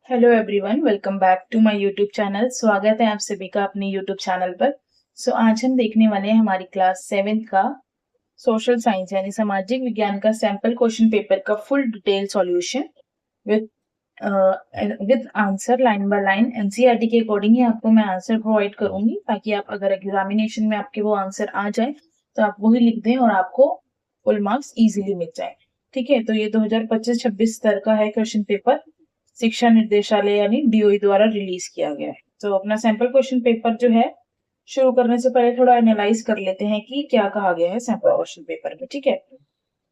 Hello everyone, welcome back to my YouTube channel. स्वागत है आप सभी का अपने यूट्यूब चैनल पर। आज हम देखने वाले हैं हमारी क्लास 7th का सोशल साइंस यानी सामाजिक विज्ञान का सैंपल क्वेश्चन पेपर का full detail solution with with answer line by line. NCERT के अकॉर्डिंग ही आपको मैं आंसर प्रोवाइड करूंगी ताकि आप अगर एग्जामिनेशन में आपके वो आंसर आ जाए तो आप वही लिख दें और आपको फुल मार्क्स इजीली मिल जाए। ठीक है, तो ये 2025-26 स्तर का है क्वेश्चन पेपर। शिक्षा निर्देशालय यानी डीओई द्वारा रिलीज किया गया है। तो अपना सैंपल क्वेश्चन पेपर जो है शुरू करने से पहले थोड़ा एनालाइज कर लेते हैं कि क्या कहा गया है सैंपल क्वेश्चन पेपर में। ठीक है,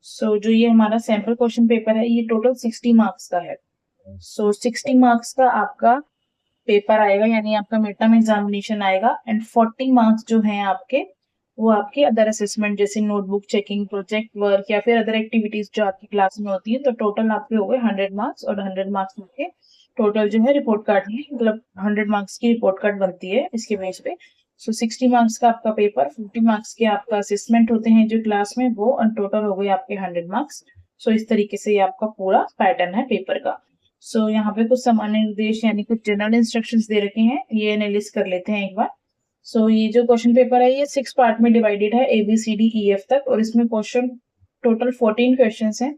जो ये हमारा सैंपल क्वेश्चन पेपर है ये टोटल 60 मार्क्स का है। 60 मार्क्स का आपका पेपर आएगा यानी आपका मिड टर्म एग्जामिनेशन आएगा एंड 40 मार्क्स जो हैं आपके वो आपके अदर असेसमेंट जैसे नोटबुक चेकिंग, प्रोजेक्ट वर्क या फिर अदर एक्टिविटीज जो आपकी क्लास में होती है। तो टोटल आपके हो गए 100 मार्क्स और 100 मार्क्स में टोटल जो है रिपोर्ट कार्ड है, मतलब 100 मार्क्स की रिपोर्ट कार्ड बनती है इसके बेस पे। 60 मार्क्स का आपका पेपर, 50 मार्क्स के आपका असेसमेंट होते हैं जो क्लास में, वो टोटल हो गए आपके 100 मार्क्स। इस तरीके से ये आपका पूरा पैटर्न है पेपर का। यहाँ पे कुछ सामान्य निर्देश यानी कुछ जनरल इंस्ट्रक्शंस दे रखे हैं, ये एनालिसिस कर लेते हैं एक बार। ये जो क्वेश्चन पेपर है ये 6 पार्ट में डिवाइडेड है, ABCDEF तक, और इसमें क्वेश्चन टोटल 14 क्वेश्चंस हैं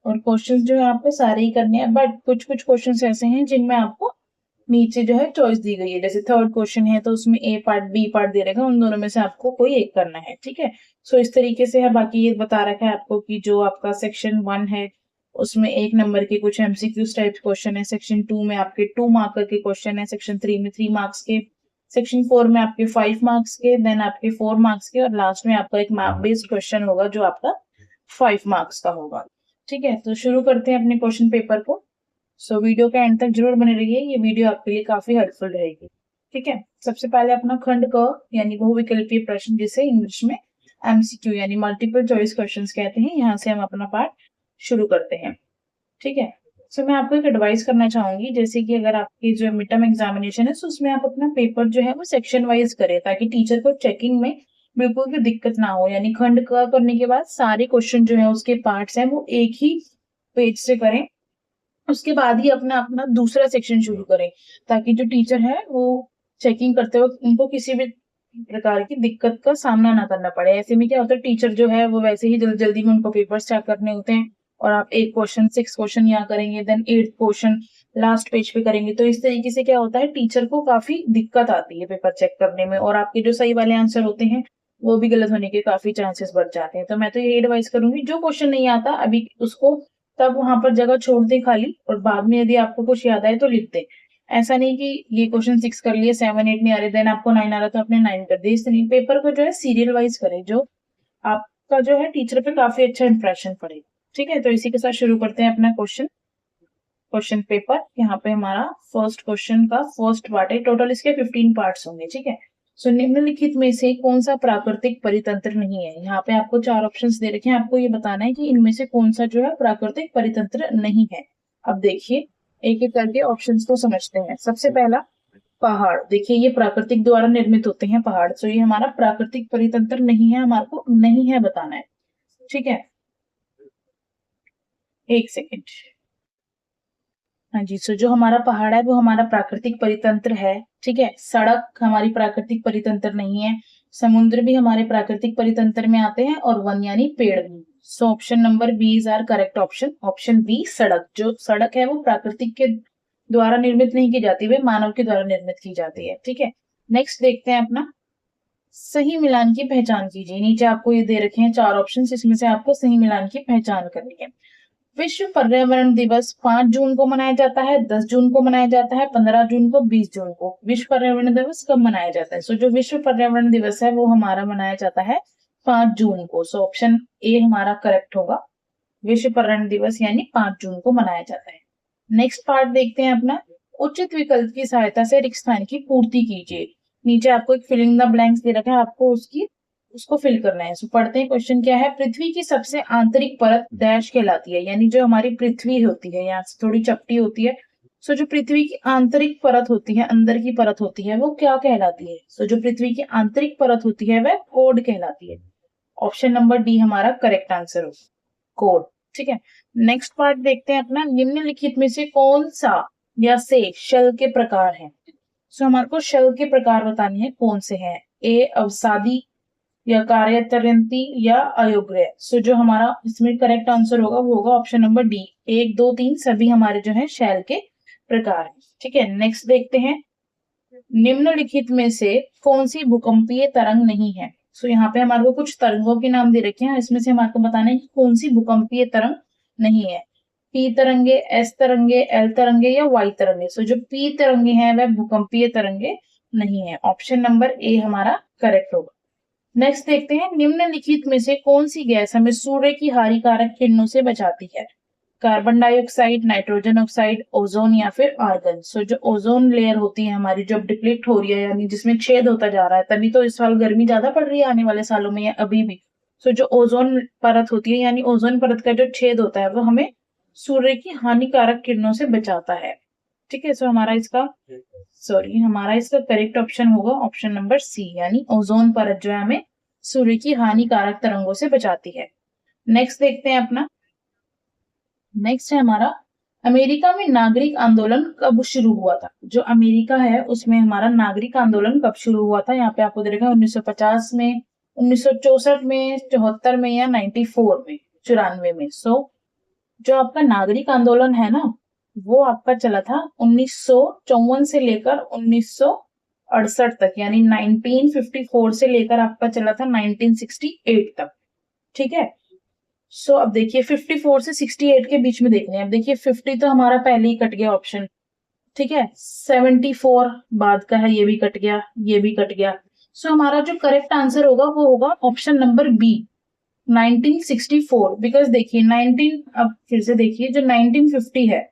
और क्वेश्चंस जो है आपको सारे ही करने हैं, बट कुछ कुछ क्वेश्चंस ऐसे हैं जिनमें आपको नीचे जो है चॉइस दी गई है। जैसे थर्ड क्वेश्चन है तो उसमें A पार्ट B पार्ट दे रखा है, उन दोनों में से आपको कोई एक करना है। ठीक है, इस तरीके से है। बाकी ये बता रखा है आपको कि जो आपका सेक्शन 1 है उसमें 1 नंबर के कुछ MCQs टाइप क्वेश्चन है, सेक्शन 2 में आपके 2 मार्क के क्वेश्चन है, सेक्शन 3 में 3 मार्क्स के, सेक्शन 4 में आपके 5 मार्क्स के, देन आपके 4 मार्क्स के, और लास्ट में आपका एक मैप बेस्ड क्वेश्चन होगा जो आपका 5 मार्क्स का होगा। ठीक है, तो शुरू करते हैं अपने क्वेश्चन पेपर को। वीडियो के एंड तक जरूर बने रहिए, ये वीडियो आपके लिए काफी हेल्पफुल रहेगी। ठीक है, सबसे पहले अपना खंड क यानी बहुविकल्पीय प्रश्न, जिसे इंग्लिश में MCQ यानी मल्टीपल चॉइस क्वेश्चंस कहते हैं, यहाँ से हम अपना पार्ट शुरू करते हैं। ठीक है, मैं आपको एक एडवाइस करना चाहूंगी, जैसे कि अगर आपकी जो मिड टर्म एग्जामिनेशन है उसमें आप अपना पेपर जो है वो सेक्शन वाइज करें ताकि टीचर को चेकिंग में बिल्कुल भी दिक्कत ना हो। यानी खंड क करने के बाद सारे क्वेश्चन जो है उसके पार्ट्स हैं वो एक ही पेज से करें, उसके बाद ही अपना अपना दूसरा सेक्शन शुरू करें ताकि जो टीचर है वो चेकिंग करते वक्त उनको किसी भी प्रकार की दिक्कत का सामना ना करना पड़े। ऐसे में क्या होता है, टीचर जो है वो वैसे ही जल्दी जल्दी में उनको पेपर स्टार्ट करने होते हैं और आप 6 क्वेश्चन यहाँ करेंगे, then 8th question last page पे करेंगे, तो इस तरीके से क्या होता है टीचर को काफी दिक्कत आती है पेपर चेक करने में और आपके जो सही वाले आंसर होते हैं वो भी गलत होने के काफी चांसेस बढ़ जाते हैं। तो मैं तो यही एडवाइस करूंगी, जो क्वेश्चन नहीं आता अभी उसको तब वहां पर जगह छोड़ दे खाली, और बाद में यदि आपको कुछ याद आए तो लिख दे। ऐसा नहीं कि ये क्वेश्चन 6 कर लिए, 7 8 नहीं आ रहे, देन आपको 9 आ रहा तो आपने 9 कर दिया। इस तरीके पेपर को जो है सीरियल वाइज करें, जो आपका जो है टीचर पे काफी अच्छा इंप्रेशन पड़ेगा। ठीक है, तो इसी के साथ शुरू करते हैं अपना क्वेश्चन पेपर। यहाँ पे हमारा फर्स्ट क्वेश्चन का फर्स्ट पार्ट है, टोटल इसके 15 पार्ट्स होंगे। ठीक है, निम्नलिखित में से कौन सा प्राकृतिक परितंत्र नहीं है। यहाँ पे आपको 4 ऑप्शंस दे रखे हैं, आपको ये बताना है कि इनमें से कौन सा जो है प्राकृतिक परितंत्र नहीं है। अब देखिए एक एक करके ऑप्शंस को समझते हैं। सबसे पहला पहाड़, देखिए ये प्राकृतिक द्वारा निर्मित होते हैं पहाड़, तो ये हमारा प्राकृतिक परितंत्र नहीं है, हमारे को नहीं है बताना है। ठीक है, एक सेकेंड। हाँ जी, जो हमारा पहाड़ है वो हमारा प्राकृतिक परितंत्र है। ठीक है, सड़क हमारी प्राकृतिक परितंत्र नहीं है, समुद्र भी हमारे प्राकृतिक परितंत्र में आते हैं, और वन यानी पेड़ भी। Option number B is are correct option. Option B सड़क, जो सड़क है वो प्राकृतिक के द्वारा निर्मित नहीं की जाती, वे मानव के द्वारा निर्मित की जाती है। ठीक है, नेक्स्ट देखते हैं अपना सही मिलान की पहचान कीजिए। नीचे आपको ये दे रखे हैं 4 ऑप्शन, इसमें से आपको सही मिलान की पहचान करनी है। विश्व पर्यावरण दिवस 5 जून को मनाया जाता है, 10 जून को मनाया जाता है, 15 जून को, 20 जून को। विश्व पर्यावरण दिवस कब मनाया जाता है? जो विश्व पर्यावरण दिवस है वो हमारा मनाया जाता है 5 जून को। ऑप्शन ए हमारा करेक्ट होगा, विश्व पर्यावरण दिवस यानी 5 जून को मनाया जाता है। नेक्स्ट पार्ट देखते हैं अपना, उचित विकल्प की सहायता से रिक्त स्थान की पूर्ति कीजिए। नीचे आपको एक फिलिंग द ब्लैंक्स दे रखा है, आपको उसको फिल करना है। पढ़ते हैं क्वेश्चन क्या है। पृथ्वी की सबसे आंतरिक परत डैश कहलाती है, यानी जो हमारी पृथ्वी होती है यहाँ से थोड़ी चपटी होती है। जो पृथ्वी की आंतरिक परत होती है, अंदर की परत होती है, वो क्या कहलाती है? जो पृथ्वी की आंतरिक परत होती है वह कोड कहलाती है। ऑप्शन नंबर डी हमारा करेक्ट आंसर होगा, कोड। ठीक है, नेक्स्ट पार्ट देखते हैं अपना, निम्नलिखित में से कौन सा या से शेल के प्रकार हैं। सो हमारे को शेल के प्रकार बताने हैं कौन से हैं। ए अवसादी या कार्यतरंती या अयोग्य। सो जो हमारा इसमें करेक्ट आंसर होगा वो होगा ऑप्शन नंबर डी। 1, 2, 3 सभी हमारे जो है शेल के प्रकार हैं। ठीक है, नेक्स्ट देखते हैं निम्नलिखित में से कौन सी भूकंपीय तरंग नहीं है। सो यहाँ पे हमारे को कुछ तरंगों के नाम दे रखे हैं, इसमें से हमारे को बताना है कि कौन सी भूकंपीय तरंग नहीं है। पी तरंगे, एस तरंगे, एल तरंगे या वाई तरंगे। सो जो पी तरंगे हैं वह भूकंपीय तरंगे नहीं है। ऑप्शन नंबर ए हमारा करेक्ट होगा। नेक्स्ट देखते हैं निम्नलिखित में से कौन सी गैस हमें सूर्य की हानिकारक किरणों से बचाती है। Carbon dioxide, nitrogen oxide, ozone या फिर आर्गन। सो जो ओजोन लेयर होती है हमारी, जब डिप्लीट हो रही है यानी जिसमें छेद होता जा रहा है, तभी तो इस साल गर्मी ज्यादा पड़ रही है आने वाले सालों में या अभी भी। सो जो ओजोन परत होती है यानी ओजोन परत का जो छेद होता है वो हमें सूर्य की हानिकारक किरणों से बचाता है। ठीक है, सो हमारा इसका करेक्ट ऑप्शन होगा ऑप्शन नंबर सी, यानी ओजोन परत जो है हमें सूर्य की हानिकारक तरंगों से बचाती है। नेक्स्ट देखते हैं अपना, नेक्स्ट है हमारा अमेरिका में नागरिक आंदोलन कब शुरू हुआ था। जो अमेरिका है उसमें हमारा नागरिक आंदोलन कब शुरू हुआ था। यहाँ पे आपको दे रखा है 1950 में, 1964 में, 74 में या 94 में, 94 में। सो जो आपका नागरिक आंदोलन है ना वो आपका चला था 1954 से लेकर 1968 तक, यानी 1954 से लेकर आपका चला था 1968 तक। ठीक है, सो अब देखिए 54 से 68 के बीच में देखने हैं। अब देखिए 50 तो हमारा पहले ही कट गया ऑप्शन। ठीक है, 74 बाद का है, ये भी कट गया, ये भी कट गया। सो हमारा जो करेक्ट आंसर होगा वो होगा ऑप्शन नंबर बी, 1964। बिकॉज देखिए 19, अब फिर से देखिए जो 1950 है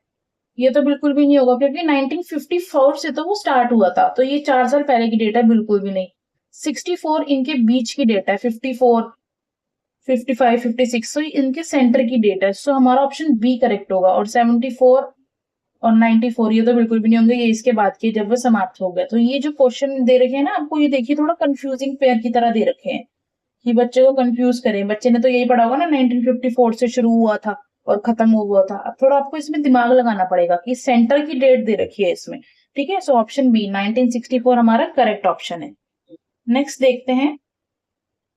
ये तो बिल्कुल भी नहीं होगा क्योंकि 1954 से तो वो स्टार्ट हुआ था, तो ये 4 साल पहले की डेट है, बिल्कुल भी नहीं। 64 इनके बीच की डेट है, 54, 55, 56, सो इनके सेंटर की डेट है। सो हमारा ऑप्शन बी करेक्ट होगा। और 74 और 94 ये तो बिल्कुल भी नहीं होंगे, ये इसके बाद के जब वो समाप्त हो गया। तो ये जो क्वेश्चन दे रखे हैं ना आपको, ये देखिए थोड़ा कंफ्यूजिंग पेयर की तरह दे रखे हैं कि बच्चे को कंफ्यूज करें। बच्चे ने तो यही पढ़ा होगा ना 1954 से शुरू हुआ था और खत्म हुआ था। अब थोड़ा आपको इसमें दिमाग लगाना पड़ेगा कि सेंटर की डेट दे रखी है इसमें। ठीक है, सो ऑप्शन बी 1964 हमारा करेक्ट ऑप्शन है। नेक्स्ट देखते हैं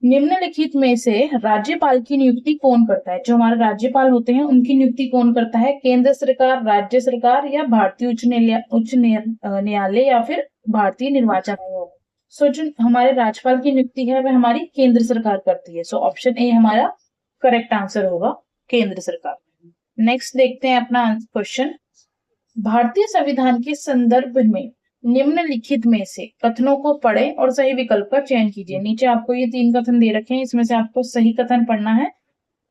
निम्नलिखित में से राज्यपाल की नियुक्ति कौन करता है। जो हमारे राज्यपाल होते हैं उनकी नियुक्ति कौन करता है। केंद्र सरकार, राज्य सरकार या भारतीय उच्च न्यायालय या फिर भारतीय निर्वाचन आयोग। सो जो हमारे राज्यपाल की नियुक्ति है वह हमारी केंद्र सरकार करती है। सो ऑप्शन ए हमारा करेक्ट आंसर होगा, केंद्र सरकार। नेक्स्ट देखते हैं अपना क्वेश्चन, भारतीय संविधान के संदर्भ में निम्नलिखित में से कथनों को पढ़ें और सही विकल्प का चयन कीजिए। नीचे आपको ये 3 कथन दे रखे हैं, इसमें से आपको सही कथन पढ़ना है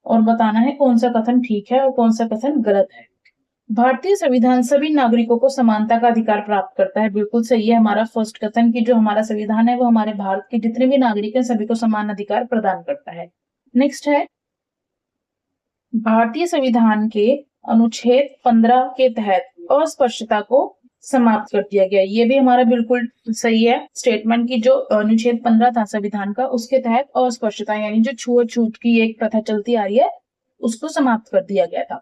और बताना है कौन सा कथन ठीक है और कौन सा कथन गलत है। भारतीय संविधान सभी नागरिकों को समानता का अधिकार प्राप्त करता है, बिल्कुल सही है हमारा फर्स्ट कथन की जो हमारा संविधान है वो हमारे भारत के जितने भी नागरिक हैं सभी को समान अधिकार प्रदान करता है। नेक्स्ट है भारतीय संविधान के अनुच्छेद 15 के तहत अस्पष्टता को समाप्त कर दिया गया। ये भी हमारा बिल्कुल सही है स्टेटमेंट की जो अनुच्छेद 15 था संविधान का, उसके तहत अस्पष्टता यानी जो छुआछूत की एक प्रथा चलती आ रही है उसको समाप्त कर दिया गया था।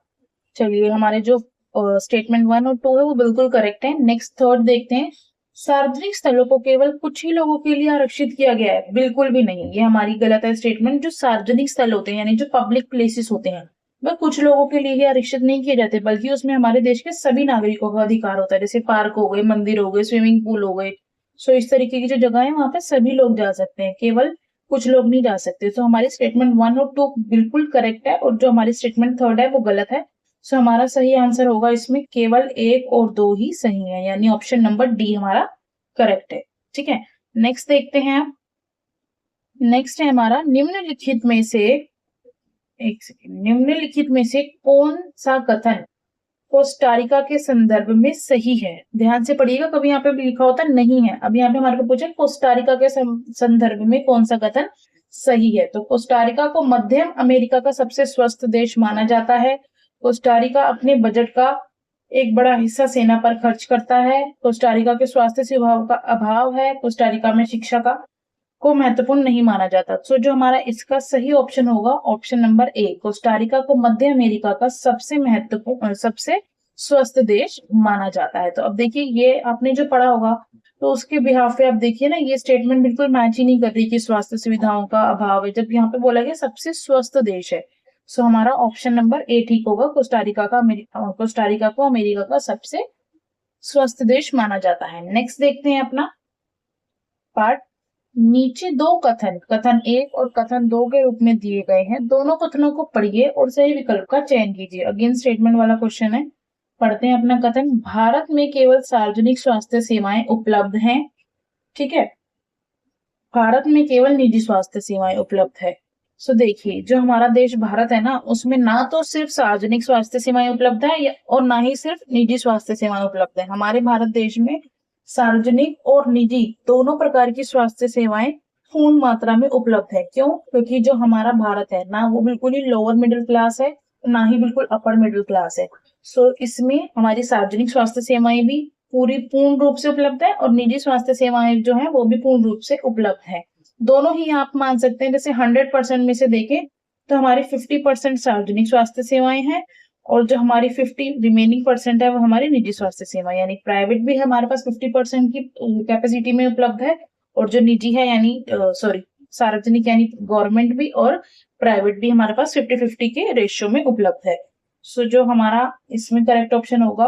चलिए हमारे जो स्टेटमेंट 1 और 2 है वो बिल्कुल करेक्ट है। नेक्स्ट थर्ड देखते हैं, सार्वजनिक स्थलों को केवल कुछ ही लोगों के लिए आरक्षित किया गया है, बिल्कुल भी नहीं, ये हमारी गलत है स्टेटमेंट। जो सार्वजनिक स्थल होते हैं यानी जो पब्लिक प्लेसेस होते हैं वह कुछ लोगों के लिए ही आरक्षित नहीं किए जाते, बल्कि उसमें हमारे देश के सभी नागरिकों का अधिकार होता है। जैसे पार्क हो गए, मंदिर हो गए, स्विमिंग पूल हो गए। सो इस तरीके की जो जगह है वहां पे सभी लोग जा सकते हैं, केवल कुछ लोग नहीं जा सकते। तो हमारी स्टेटमेंट 1 और 2 बिल्कुल करेक्ट है और जो हमारी स्टेटमेंट थर्ड है वो गलत है। सो हमारा सही आंसर होगा इसमें केवल 1 और 2 ही सही है, यानी ऑप्शन नंबर डी हमारा करेक्ट है। ठीक है, नेक्स्ट देखते हैं। नेक्स्ट है हमारा निम्नलिखित में से, एक सेकेंड, निम्नलिखित में से कौन सा कथन कोस्टारिका के संदर्भ में सही है। ध्यान से पढ़िएगा, कभी यहाँ पे भी लिखा होता नहीं है। अब यहाँ पे हमारे को पूछे कोस्टारिका के संदर्भ में कौन सा कथन सही है, तो कोस्टारिका को मध्यम अमेरिका का सबसे स्वस्थ देश माना जाता है। कोस्टारिका अपने बजट का एक बड़ा हिस्सा सेना पर खर्च करता है। कोस्टारिका के स्वास्थ्य सेवाओं का अभाव है। कोस्टारिका में शिक्षा को महत्वपूर्ण नहीं माना जाता। सो जो हमारा इसका सही ऑप्शन होगा ऑप्शन नंबर ए, कोस्टारिका को मध्य अमेरिका का सबसे स्वस्थ देश माना जाता है। तो अब देखिए ये आपने जो पढ़ा होगा तो उसके बिहाफ पे आप देखिए ना, ये स्टेटमेंट बिल्कुल मैच ही नहीं कर रही कि स्वास्थ्य सुविधाओं का अभाव है, जब यहाँ पे बोला गया सबसे स्वस्थ देश है। सो हमारा ऑप्शन नंबर ए ठीक होगा। कोस्टारिका को अमेरिका का सबसे स्वस्थ देश माना जाता है। नेक्स्ट देखते हैं अपना पार्ट। नीचे दो कथन, कथन 1 और कथन 2 के रूप में दिए गए हैं। दोनों कथनों को पढ़िए और सही विकल्प का चयन कीजिए। अगेन स्टेटमेंट वाला क्वेश्चन है। पढ़ते हैं अपना कथन। भारत में केवल सार्वजनिक स्वास्थ्य सेवाएं उपलब्ध हैं। ठीक है, भारत में केवल निजी स्वास्थ्य सेवाएं उपलब्ध है। सो देखिए जो हमारा देश भारत है ना, उसमें ना तो सिर्फ सार्वजनिक स्वास्थ्य सेवाएं उपलब्ध है और ना ही सिर्फ निजी स्वास्थ्य सेवाएं उपलब्ध है। हमारे भारत देश में सार्वजनिक और निजी दोनों प्रकार की स्वास्थ्य सेवाएं पूर्ण मात्रा में उपलब्ध है। क्यों? क्योंकि जो हमारा भारत है ना, वो बिल्कुल ही लोअर मिडिल क्लास है, ना ही बिल्कुल अपर मिडिल क्लास है। सो इसमें हमारी सार्वजनिक स्वास्थ्य सेवाएं भी पूरी पूर्ण रूप से उपलब्ध है और निजी स्वास्थ्य सेवाएं जो है वो भी पूर्ण रूप से उपलब्ध है। दोनों ही आप मान सकते हैं। जैसे 100% में से देखें तो हमारी 50% सार्वजनिक स्वास्थ्य सेवाएं हैं और जो हमारी 50 रिमेनिंग परसेंट है वो हमारी निजी स्वास्थ्य सेवा, यानी प्राइवेट भी हमारे पास 50% की कैपेसिटी में उपलब्ध है और जो निजी है यानी सार्वजनिक यानी गवर्नमेंट भी और प्राइवेट भी हमारे पास 50-50 के रेशियो में उपलब्ध है। सो जो हमारा इसमें करेक्ट ऑप्शन होगा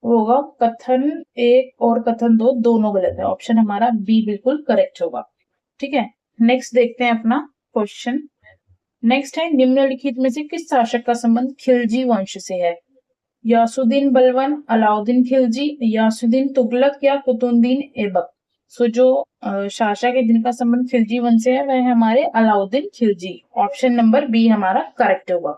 वो होगा कथन 1 और कथन 2 दोनों गलत है। ऑप्शन हमारा बी बिल्कुल करेक्ट होगा। ठीक है, नेक्स्ट देखते हैं अपना क्वेश्चन। नेक्स्ट है निम्नलिखित में से किस शासक का संबंध खिलजी वंश से है? यासुद्दीन बलवन, अलाउद्दीन खिलजी, यासुद्दीन तुगलक या कुतुबुद्दीन ऐबक। सो जो शासक है जिनका संबंध खिलजी वंश से है वह है हमारे Alauddin Khilji. Option number B हमारा करेक्ट होगा।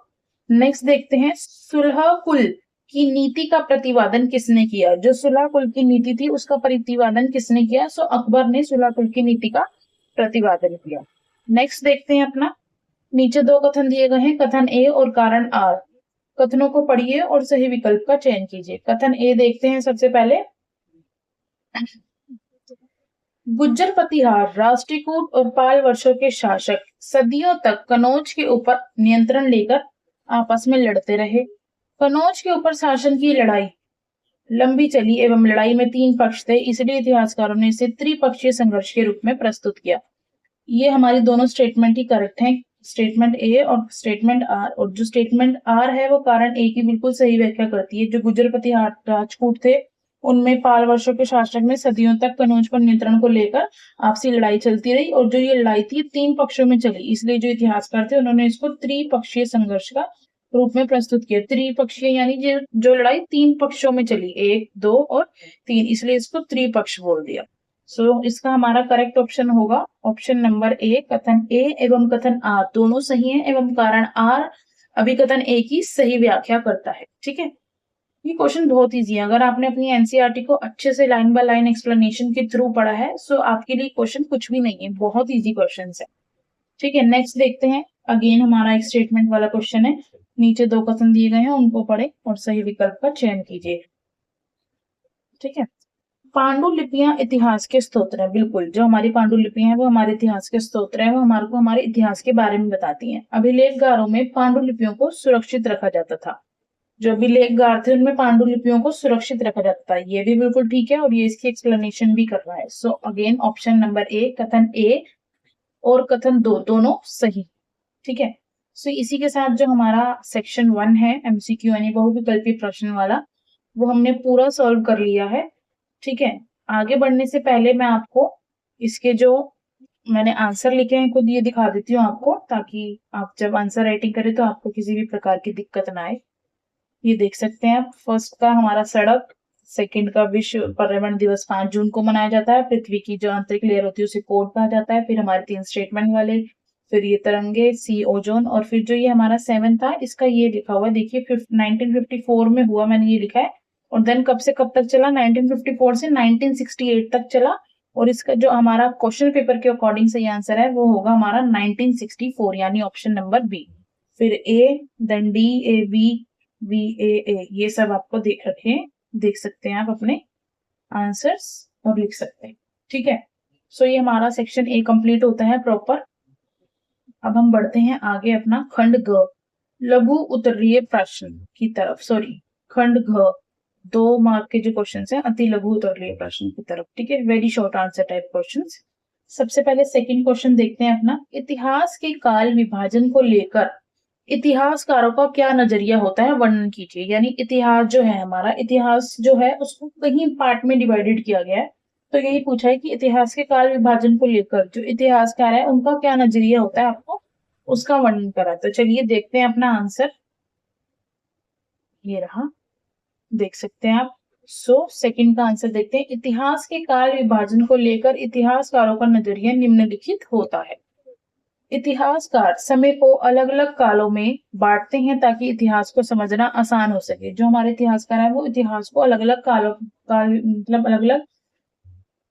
नेक्स्ट देखते हैं सुलह कुल की नीति का प्रतिपादन किसने किया? जो सुलह कुल की नीति थी उसका प्रतिपादन किसने किया? सो अकबर ने सुलह कुल की नीति का प्रतिपादन किया। नेक्स्ट देखते हैं अपना, नीचे दो कथन दिए गए हैं, कथन ए और कारण आर। कथनों को पढ़िए और सही विकल्प का चयन कीजिए। कथन ए देखते हैं सबसे पहले। गुज्जर प्रतिहार, राष्ट्रकूट और पाल वर्षों के शासक सदियों तक कनौज के ऊपर नियंत्रण लेकर आपस में लड़ते रहे। कनौज के ऊपर शासन की लड़ाई लंबी चली एवं लड़ाई में 3 पक्ष थे, इसलिए इतिहासकारों ने इसे त्रिपक्षीय संघर्ष के रूप में प्रस्तुत किया। ये हमारी दोनों स्टेटमेंट ही करेक्ट हैं, स्टेटमेंट ए और स्टेटमेंट आर। और जो स्टेटमेंट आर है वो कारण ए की बिल्कुल सही व्याख्या करती है। जो गुज्जर प्रतिहार राजपूत थे उनमें पाल वर्षों के शासक में सदियों तक कनौज पर नियंत्रण को लेकर आपसी लड़ाई चलती रही और जो ये लड़ाई थी 3 पक्षों में चली, इसलिए जो इतिहासकार थे उन्होंने इसको त्रिपक्षीय संघर्ष का रूप में प्रस्तुत किया। त्रिपक्षीय यानी जो लड़ाई 3 पक्षों में चली, 1, 2 और 3, इसलिए इसको त्रिपक्ष बोल दिया। सो इसका हमारा करेक्ट ऑप्शन होगा ऑप्शन नंबर ए। कथन ए एवं कथन आर दोनों सही हैं एवं कारण आर अभिकथन ए की सही व्याख्या करता है। ठीक है, ये क्वेश्चन बहुत इजी है। अगर आपने अपनी एनसीईआरटी को अच्छे से लाइन बाय लाइन एक्सप्लेनेशन के थ्रू पढ़ा है सो आपके लिए क्वेश्चन कुछ भी नहीं है, बहुत इजी क्वेश्चन है। ठीक है, नेक्स्ट देखते हैं। अगेन हमारा एक स्टेटमेंट वाला क्वेश्चन है। नीचे 2 कथन दिए गए हैं, उनको पढ़े और सही विकल्प का चयन कीजिए। ठीक है, पांडुलिपियां इतिहास के स्तोत्र हैं। बिल्कुल, जो हमारी पांडुलिपियां हैं वो हमारे इतिहास के स्तोत्र हैं, वो हमारे इतिहास के बारे में बताती हैं। अभिलेखगारों में पांडुलिपियों को सुरक्षित रखा जाता था। जो अभिलेखगार थे उनमें पांडुलिपियों को सुरक्षित रखा जाता था। ये भी बिल्कुल ठीक है और ये इसकी एक्सप्लेनेशन भी कर रहा है। So again option number A, कथन ए और कथन 2 दोनों सही। ठीक है, सो इसी के साथ जो हमारा सेक्शन 1 है एमसीक्यू यानी बहुविकल्पी प्रश्न वाला, वो हमने पूरा सॉल्व कर लिया है। ठीक है, आगे बढ़ने से पहले मैं आपको इसके जो मैंने आंसर लिखे हैं खुद ये दिखा देती हूँ आपको, ताकि आप जब आंसर राइटिंग करें तो आपको किसी भी प्रकार की दिक्कत ना आए। ये देख सकते हैं आप, फर्स्ट का हमारा सड़क, सेकंड का विश्व पर्यावरण दिवस 5 जून को मनाया जाता है। पृथ्वी की जो आंतरिक लेयर होती है उसे कोर कहा जाता है। फिर हमारे 3 स्टेटमेंट वाले, फिर ये तिरंगे, सी ओजोन, और फिर जो ये हमारा 7 था इसका ये लिखा हुआ है, देखिए 1954 में हुआ, मैंने ये लिखा है। और देन कब से कब तक चला? 1954 से 1968 तक चला। और इसका जो हमारा क्वेश्चन पेपर के अकॉर्डिंग सही आंसर है वो होगा हमारा 1964 यानी ऑप्शन नंबर बी। फिर A, then D, A B, B A, ये सब आपको देख सकते हैं आप अपने आंसर्स और लिख सकते हैं। ठीक है, सो ये हमारा सेक्शन ए कंप्लीट होता है प्रॉपर। अब हम बढ़ते हैं आगे अपना खंड ग, लघु उत्तरीय प्रश्न की तरफ। खंड घ, 2 मार्क के जो क्वेश्चन है अति लघु उत्तरीय प्रश्न की तरफ, ठीक है, very short answer type question. सबसे पहले सेकंड क्वेश्चन देखते हैं अपना, इतिहास के काल विभाजन को लेकर इतिहासकारों का क्या नजरिया होता है, वर्णन कीजिए। यानी इतिहास जो है हमारा, इतिहास जो है उसको कहीं पार्ट में डिवाइडेड किया गया है, तो यही पूछा है कि इतिहास के काल विभाजन को लेकर जो इतिहासकार है उनका क्या नजरिया होता है, आपको उसका वर्णन करा। तो चलिए देखते हैं अपना आंसर, ये रहा, देख सकते हैं आप। सेकंड का आंसर देखते हैं, इतिहास के काल विभाजन को लेकर इतिहासकारों का नजरिया निम्नलिखित होता है। इतिहासकार समय को अलग अलग कालों में बांटते हैं ताकि इतिहास को समझना आसान हो सके। जो हमारे इतिहासकार है वो इतिहास को अलग अलग मतलब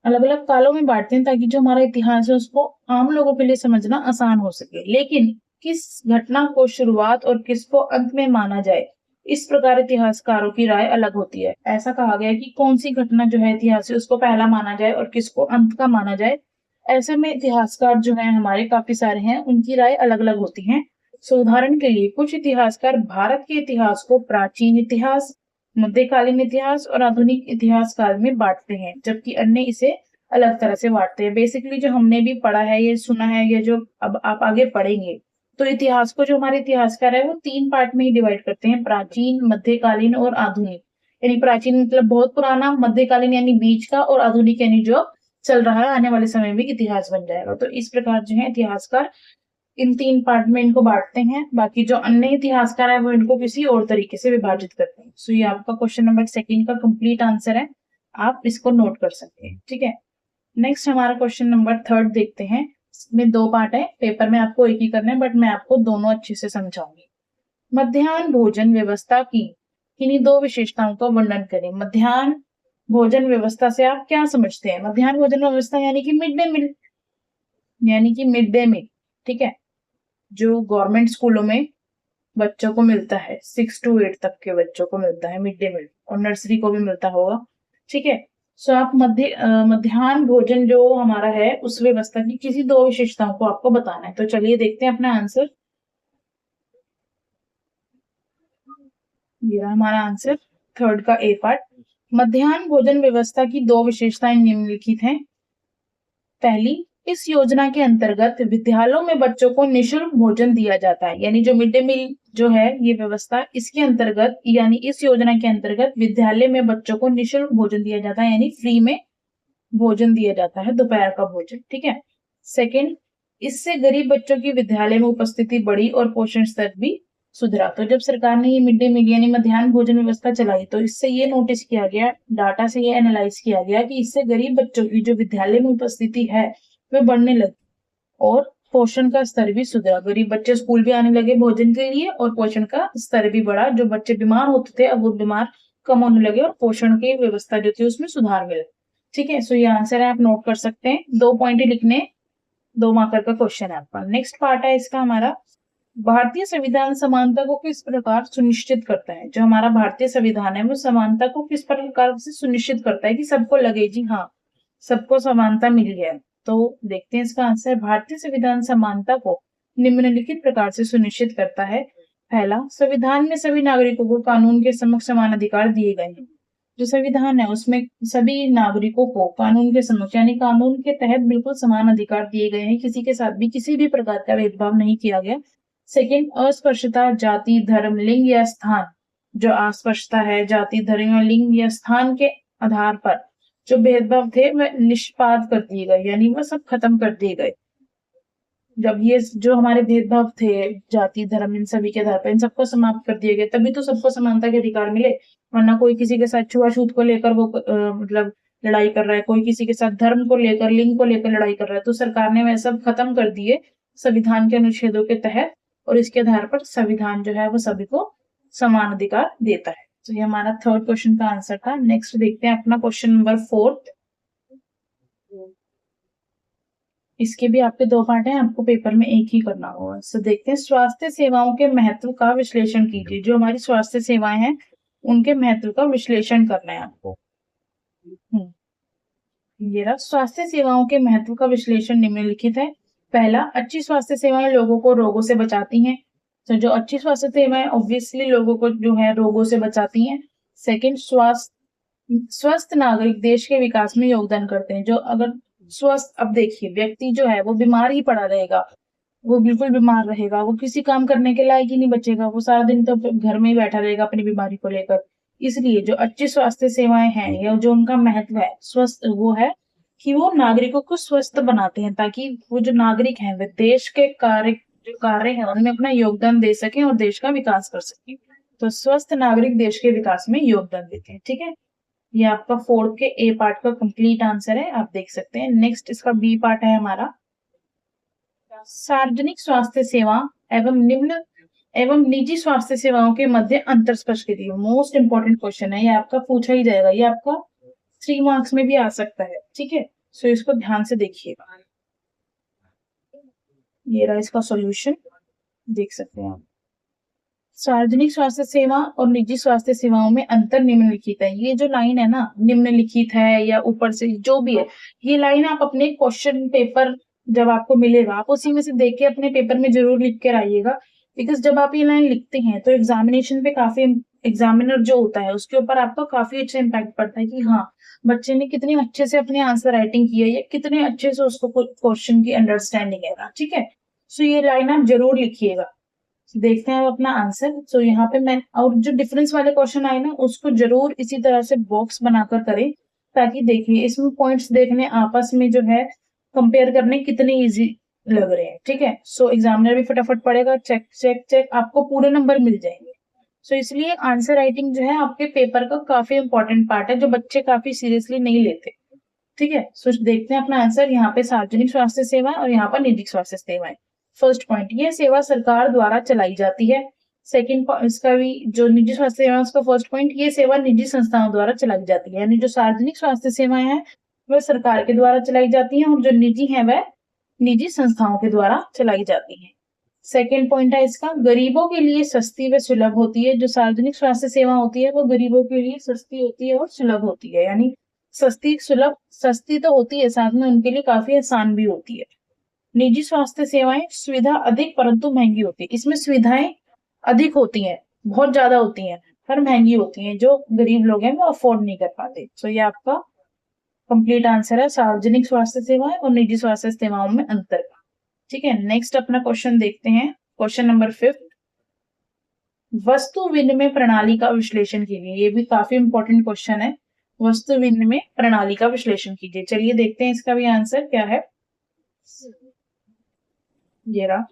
अलग अलग कालों में बांटते हैं ताकि जो हमारा इतिहास है उसको आम लोगों के लिए समझना आसान हो सके। लेकिन किस घटना को शुरुआत और किसको अंत में माना जाए, इस प्रकार इतिहासकारों की राय अलग होती है। ऐसा कहा गया कि कौन सी घटना जो है इतिहास से उसको पहला माना जाए और किसको अंत का माना जाए। ऐसे में इतिहासकार जो है हमारे काफी सारे हैं, उनकी राय अलग अलग होती है। उदाहरण के लिए कुछ इतिहासकार भारत के इतिहास को प्राचीन इतिहास, मध्यकालीन इतिहास और आधुनिक इतिहास काल में बांटते हैं, जबकि अन्य इसे अलग तरह से बांटते हैं। बेसिकली जो हमने भी पढ़ा है, ये सुना है, ये जो अब आप आगे पढ़ेंगे, तो इतिहास को जो हमारे इतिहासकार है वो 3 पार्ट में ही डिवाइड करते हैं, प्राचीन, मध्यकालीन और आधुनिक। यानी प्राचीन मतलब बहुत पुराना, मध्यकालीन यानी बीच का, और आधुनिक यानी जो चल रहा है, आने वाले समय में इतिहास बन जाएगा। तो इस प्रकार जो है इतिहासकार इन 3 पार्ट में इनको बांटते हैं। बाकी जो अन्य इतिहासकार है वो इनको किसी और तरीके से विभाजित करते हैं। सो ये आपका क्वेश्चन नंबर सेकंड का कंप्लीट आंसर है, आप इसको नोट कर सकते हैं, ठीक है। नेक्स्ट हमारा क्वेश्चन नंबर थर्ड देखते हैं। इसमें 2 पार्ट है, पेपर में आपको एक ही करना है, बट मैं आपको दोनों अच्छे से समझाऊंगी। मध्याह्न भोजन व्यवस्था की किन्हीं 2 विशेषताओं का वर्णन करें। मध्याह्न भोजन व्यवस्था से आप क्या समझते हैं? मध्याह्न भोजन व्यवस्था यानी कि मिड डे मील, यानी कि मिड डे मील, ठीक है, जो गवर्नमेंट स्कूलों में बच्चों को मिलता है, 6 to 8 तक के बच्चों को मिलता है मिड डे मील, और नर्सरी को भी मिलता होगा, ठीक है। सो आप मध्याह्न भोजन जो हमारा है उस व्यवस्था की किसी 2 विशेषताओं को आपको बताना है। तो चलिए देखते हैं अपना आंसर, ये रहा हमारा आंसर थर्ड का ए पार्ट। मध्याह्न भोजन व्यवस्था की 2 विशेषताएं निम्नलिखित हैं। पहली, इस योजना के अंतर्गत विद्यालयों में बच्चों को निःशुल्क भोजन दिया जाता है। यानी जो मिड डे मील जो है ये व्यवस्था, इसके अंतर्गत यानी इस योजना के अंतर्गत विद्यालय में बच्चों को निःशुल्क भोजन दिया जाता है, यानी फ्री में भोजन दिया जाता है, दोपहर का भोजन, ठीक है। सेकंड, इससे गरीब बच्चों की विद्यालय में उपस्थिति बढ़ी और पोषण स्तर भी सुधरा। तो जब सरकार ने ये मिड डे मील यानी मध्याह्न भोजन व्यवस्था चलाई, तो इससे ये नोटिस किया गया, डाटा से ये एनालाइज किया गया कि इससे गरीब बच्चों की जो विद्यालय में उपस्थिति है वह बढ़ने लगी और पोषण का स्तर भी सुधरा। गरीब बच्चे स्कूल भी आने लगे भोजन के लिए और पोषण का स्तर भी बढ़ा। जो बच्चे बीमार होते थे अब वो बीमार कम होने लगे और पोषण की व्यवस्था जो थी उसमें सुधार मिला, ठीक है। सो ये आंसर है, आप नोट कर सकते हैं। 2 पॉइंट ही लिखने, 2 मार्कर का क्वेश्चन है आपका। नेक्स्ट पार्ट है इसका हमारा, भारतीय संविधान समानता को किस प्रकार सुनिश्चित करता है। जो हमारा भारतीय संविधान है वो समानता को किस प्रकार से सुनिश्चित करता है कि सबको लगे जी हाँ सबको समानता मिल गया। तो देखते हैं इसका आंसर, भारतीय संविधान समानता को निम्नलिखित प्रकार से सुनिश्चित करता है। पहला, संविधान में सभी नागरिकों को कानून के समक्ष समान अधिकार दिए गए हैं। जो संविधान है उसमें सभी नागरिकों को कानून के समक्ष यानी कानून के तहत बिल्कुल समान अधिकार दिए गए हैं, किसी के साथ भी किसी भी प्रकार का भेदभाव नहीं किया गया। सेकंड, अस्पृश्यता जाति, धर्म, लिंग या स्थान, जो अस्पृश्यता है जाति, धर्म या लिंग या स्थान के आधार पर जो भेदभाव थे वह निष्पाद कर दिए गए, यानी वह सब खत्म कर दिए गए। जब ये जो हमारे भेदभाव थे जाति, धर्म, इन सभी के आधार पर इन सबको समाप्त कर दिए गए, तभी तो सबको समानता के अधिकार मिले। वरना कोई किसी के साथ छुआछूत को लेकर वो मतलब लड़ाई कर रहा है, कोई किसी के साथ धर्म को लेकर, लिंग को लेकर लड़ाई कर रहा है, तो सरकार ने वह सब खत्म कर दिए संविधान के अनुच्छेदों के तहत, और इसके आधार पर संविधान जो है वो सभी को समान अधिकार देता है। तो ये हमारा थर्ड क्वेश्चन का आंसर था। नेक्स्ट देखते हैं अपना क्वेश्चन नंबर 4। इसके भी आपके 2 पार्ट हैं, आपको पेपर में एक ही करना होगा। तो देखते हैं, स्वास्थ्य सेवाओं के महत्व का विश्लेषण कीजिए। जो हमारी स्वास्थ्य सेवाएं हैं उनके महत्व का विश्लेषण करना है आपको। ये रहा, स्वास्थ्य सेवाओं के महत्व का विश्लेषण निम्नलिखित है। पहला, अच्छी स्वास्थ्य सेवाएं लोगों को रोगों से बचाती हैं। तो जो अच्छी स्वास्थ्य सेवाएं ऑब्वियसली लोगों को जो है रोगों से बचाती हैं। सेकंड, स्वस्थ नागरिक देश के विकास में योगदान करते हैं। जो अगर स्वस्थ, अब देखिए व्यक्ति जो है वो बीमार ही पड़ा रहेगा, वो बिल्कुल बीमार रहेगा, वो किसी काम करने के लायक ही नहीं बचेगा, वो सारा दिन तो घर में ही बैठा रहेगा अपनी बीमारी को लेकर। इसलिए जो अच्छी स्वास्थ्य सेवाएं हैं या जो उनका महत्व है स्वस्थ, वो है कि वो नागरिकों को स्वस्थ बनाते हैं, ताकि वो जो नागरिक हैं वे देश के कार्य है उनमें अपना योगदान दे सकें और देश का विकास कर सकें। तो स्वस्थ नागरिक देश के विकास में योगदान देते हैं। ठीक है, ये आपका फोर्थ के ए पार्ट का कंप्लीट आंसर है, आप देख सकते हैं। नेक्स्ट इसका बी पार्ट है हमारा, सार्वजनिक स्वास्थ्य सेवा एवं निजी स्वास्थ्य सेवाओं के मध्य अंतर स्पष्ट कीजिए। मोस्ट इंपॉर्टेंट क्वेश्चन है, ये आपका पूछा ही जाएगा, ये आपका 3 मार्क्स में भी आ सकता है। ठीक है, सो इसको ध्यान से देखिएगा। ये रहा इसका सॉल्यूशन, देख सकते हैं आप। सार्वजनिक स्वास्थ्य सेवा और निजी स्वास्थ्य सेवाओं में अंतर निम्नलिखित है। ये जो लाइन है ना, निम्नलिखित है या ऊपर से जो भी है, ये लाइन आप अपने क्वेश्चन पेपर जब आपको मिलेगा आप उसी में से देख के अपने पेपर में जरूर लिख कर आइएगा। बिकॉज जब आप ये लाइन लिखते हैं तो एग्जामिनेशन पे काफी, एग्जामिनर जो होता है उसके ऊपर आपका काफी अच्छा इम्पैक्ट पड़ता है कि हाँ बच्चे ने कितने अच्छे से अपने आंसर राइटिंग की है या कितने अच्छे से उसको क्वेश्चन की अंडरस्टैंडिंग है। ठीक है, सो ये लाइन आप जरूर लिखिएगा। देखते हैं अपना आंसर। तो यहाँ पे मैं, और जो डिफरेंस वाले क्वेश्चन आए ना उसको जरूर इसी तरह से बॉक्स बनाकर करें, ताकि देखिए इसमें पॉइंट्स देखने आपस में जो है कंपेयर करने कितने इजी लग रहे हैं। ठीक है, सो एग्जामिनर भी फटाफट पढ़ेगा, चेक चेक चेक, आपको पूरे नंबर मिल जाएंगे। सो इसलिए आंसर राइटिंग जो है आपके पेपर का काफी इंपॉर्टेंट पार्ट है, जो बच्चे काफी सीरियसली नहीं लेते। ठीक है, सो देखते हैं अपना आंसर। यहाँ पे सार्वजनिक स्वास्थ्य सेवा और यहाँ पर निजी स्वास्थ्य सेवाएं। फर्स्ट पॉइंट, ये सेवा सरकार द्वारा चलाई जाती है। सेकंड, इसका भी जो निजी स्वास्थ्य सेवा उसका फर्स्ट पॉइंट, ये सेवा निजी संस्थाओं द्वारा चलाई जाती है। यानी जो सार्वजनिक स्वास्थ्य सेवाएं हैं वह सरकार के द्वारा चलाई जाती हैं और जो निजी है वह निजी संस्थाओं के द्वारा चलाई जाती है। सेकेंड पॉइंट है इसका, गरीबों के लिए सस्ती व सुलभ होती है। जो सार्वजनिक स्वास्थ्य सेवा होती है वो गरीबों के लिए सस्ती होती है और सुलभ होती है। यानी सस्ती सुलभ, सस्ती तो होती है, साथ में उनके लिए काफी आसान भी होती है। निजी स्वास्थ्य सेवाएं सुविधा अधिक परंतु महंगी होती है। इसमें सुविधाएं अधिक होती हैं, बहुत ज्यादा होती हैं, पर महंगी होती हैं, जो गरीब लोग हैं वो अफोर्ड नहीं कर पाते। सो ये आपका कंप्लीट आंसर है, सार्वजनिक स्वास्थ्य सेवाएं और निजी स्वास्थ्य सेवाओं में अंतर। ठीक है, नेक्स्ट अपना क्वेश्चन देखते हैं, क्वेश्चन नंबर 5, वस्तु विनिमय प्रणाली का विश्लेषण कीजिए। ये भी काफी इंपॉर्टेंट क्वेश्चन है, वस्तु विनिमय प्रणाली का विश्लेषण कीजिए। चलिए देखते हैं इसका भी आंसर क्या है। ये रहा,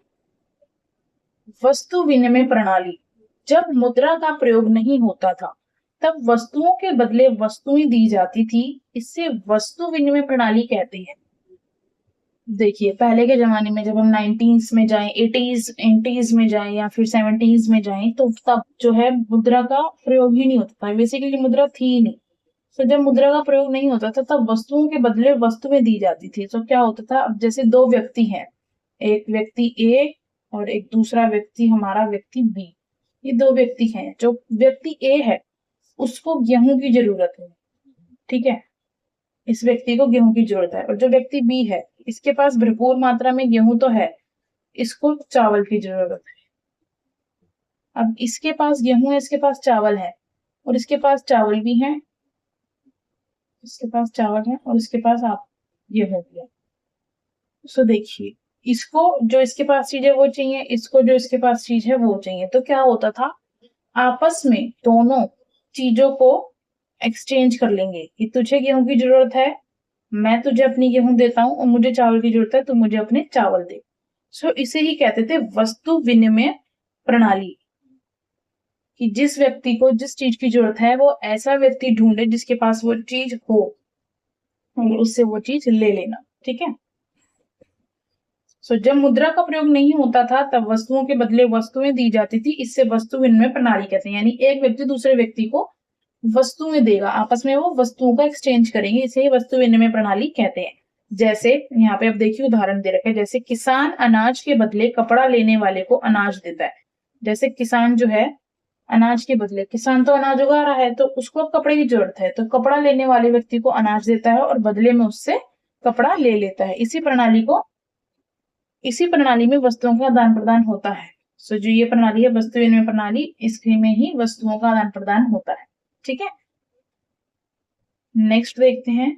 वस्तु विनिमय प्रणाली, जब मुद्रा का प्रयोग नहीं होता था तब वस्तुओं के बदले वस्तुएं दी जाती थी, इससे वस्तु विनिमय प्रणाली कहते हैं। देखिए पहले के जमाने में जब हम 90s में जाएं, 80s में जाएं या फिर 70s में जाएं, तो तब जो है मुद्रा का प्रयोग ही नहीं होता था, बेसिकली मुद्रा थी ही नहीं। तो जब मुद्रा का प्रयोग नहीं होता था तब वस्तुओं के बदले वस्तुएं दी जाती थी। तो क्या होता था, अब जैसे दो व्यक्ति हैं, एक व्यक्ति ए और एक दूसरा व्यक्ति हमारा व्यक्ति बी, ये दो व्यक्ति हैं। जो व्यक्ति ए है उसको गेहूं की जरूरत है, ठीक है, इस व्यक्ति को गेहूं की जरूरत है। और जो व्यक्ति बी है इसके पास भरपूर मात्रा में गेहूं तो है, इसको चावल की जरूरत है। अब इसके पास गेहूं है, इसके पास चावल है, और इसके पास चावल भी है, इसके पास चावल है, और इसके पास आप गेहूं भी है। सो देखिए, इसको जो इसके पास चीज है वो चाहिए, इसको जो इसके पास चीज है वो चाहिए। तो क्या होता था, आपस में दोनों चीजों को एक्सचेंज कर लेंगे कि तुझे गेहूं की जरूरत है, मैं तुझे अपनी गेहूं देता हूं, और मुझे चावल की जरूरत है, तो मुझे अपने चावल दे। सो इसे ही कहते थे वस्तु विनिमय प्रणाली, कि जिस व्यक्ति को जिस चीज की जरूरत है वो ऐसा व्यक्ति ढूंढे जिसके पास वो चीज हो और उससे वो चीज ले लेना। ठीक है, सो जब मुद्रा का प्रयोग नहीं होता था तब वस्तुओं के बदले वस्तुएं दी जाती थी, इससे वस्तु विनिमय प्रणाली कहते हैं। यानी एक व्यक्ति दूसरे व्यक्ति को वस्तुएं देगा, आपस में वो वस्तुओं का एक्सचेंज करेंगे, इसे ही वस्तु विनिमय प्रणाली कहते हैं। जैसे यहाँ पे आप देखिए उदाहरण दे रखा है, जैसे किसान अनाज के बदले कपड़ा लेने वाले को अनाज देता है। जैसे किसान जो है अनाज के बदले, किसान तो अनाज उगा रहा है तो उसको कपड़े की जरूरत है, तो कपड़ा लेने वाले व्यक्ति को अनाज देता है और बदले में उससे कपड़ा ले लेता है। इसी प्रणाली में वस्तुओं का आदान प्रदान होता है। सो जो ये प्रणाली है वस्तु विनिमय प्रणाली, इसमें ही वस्तुओं का आदान प्रदान होता है। ठीक है, नेक्स्ट देखते हैं।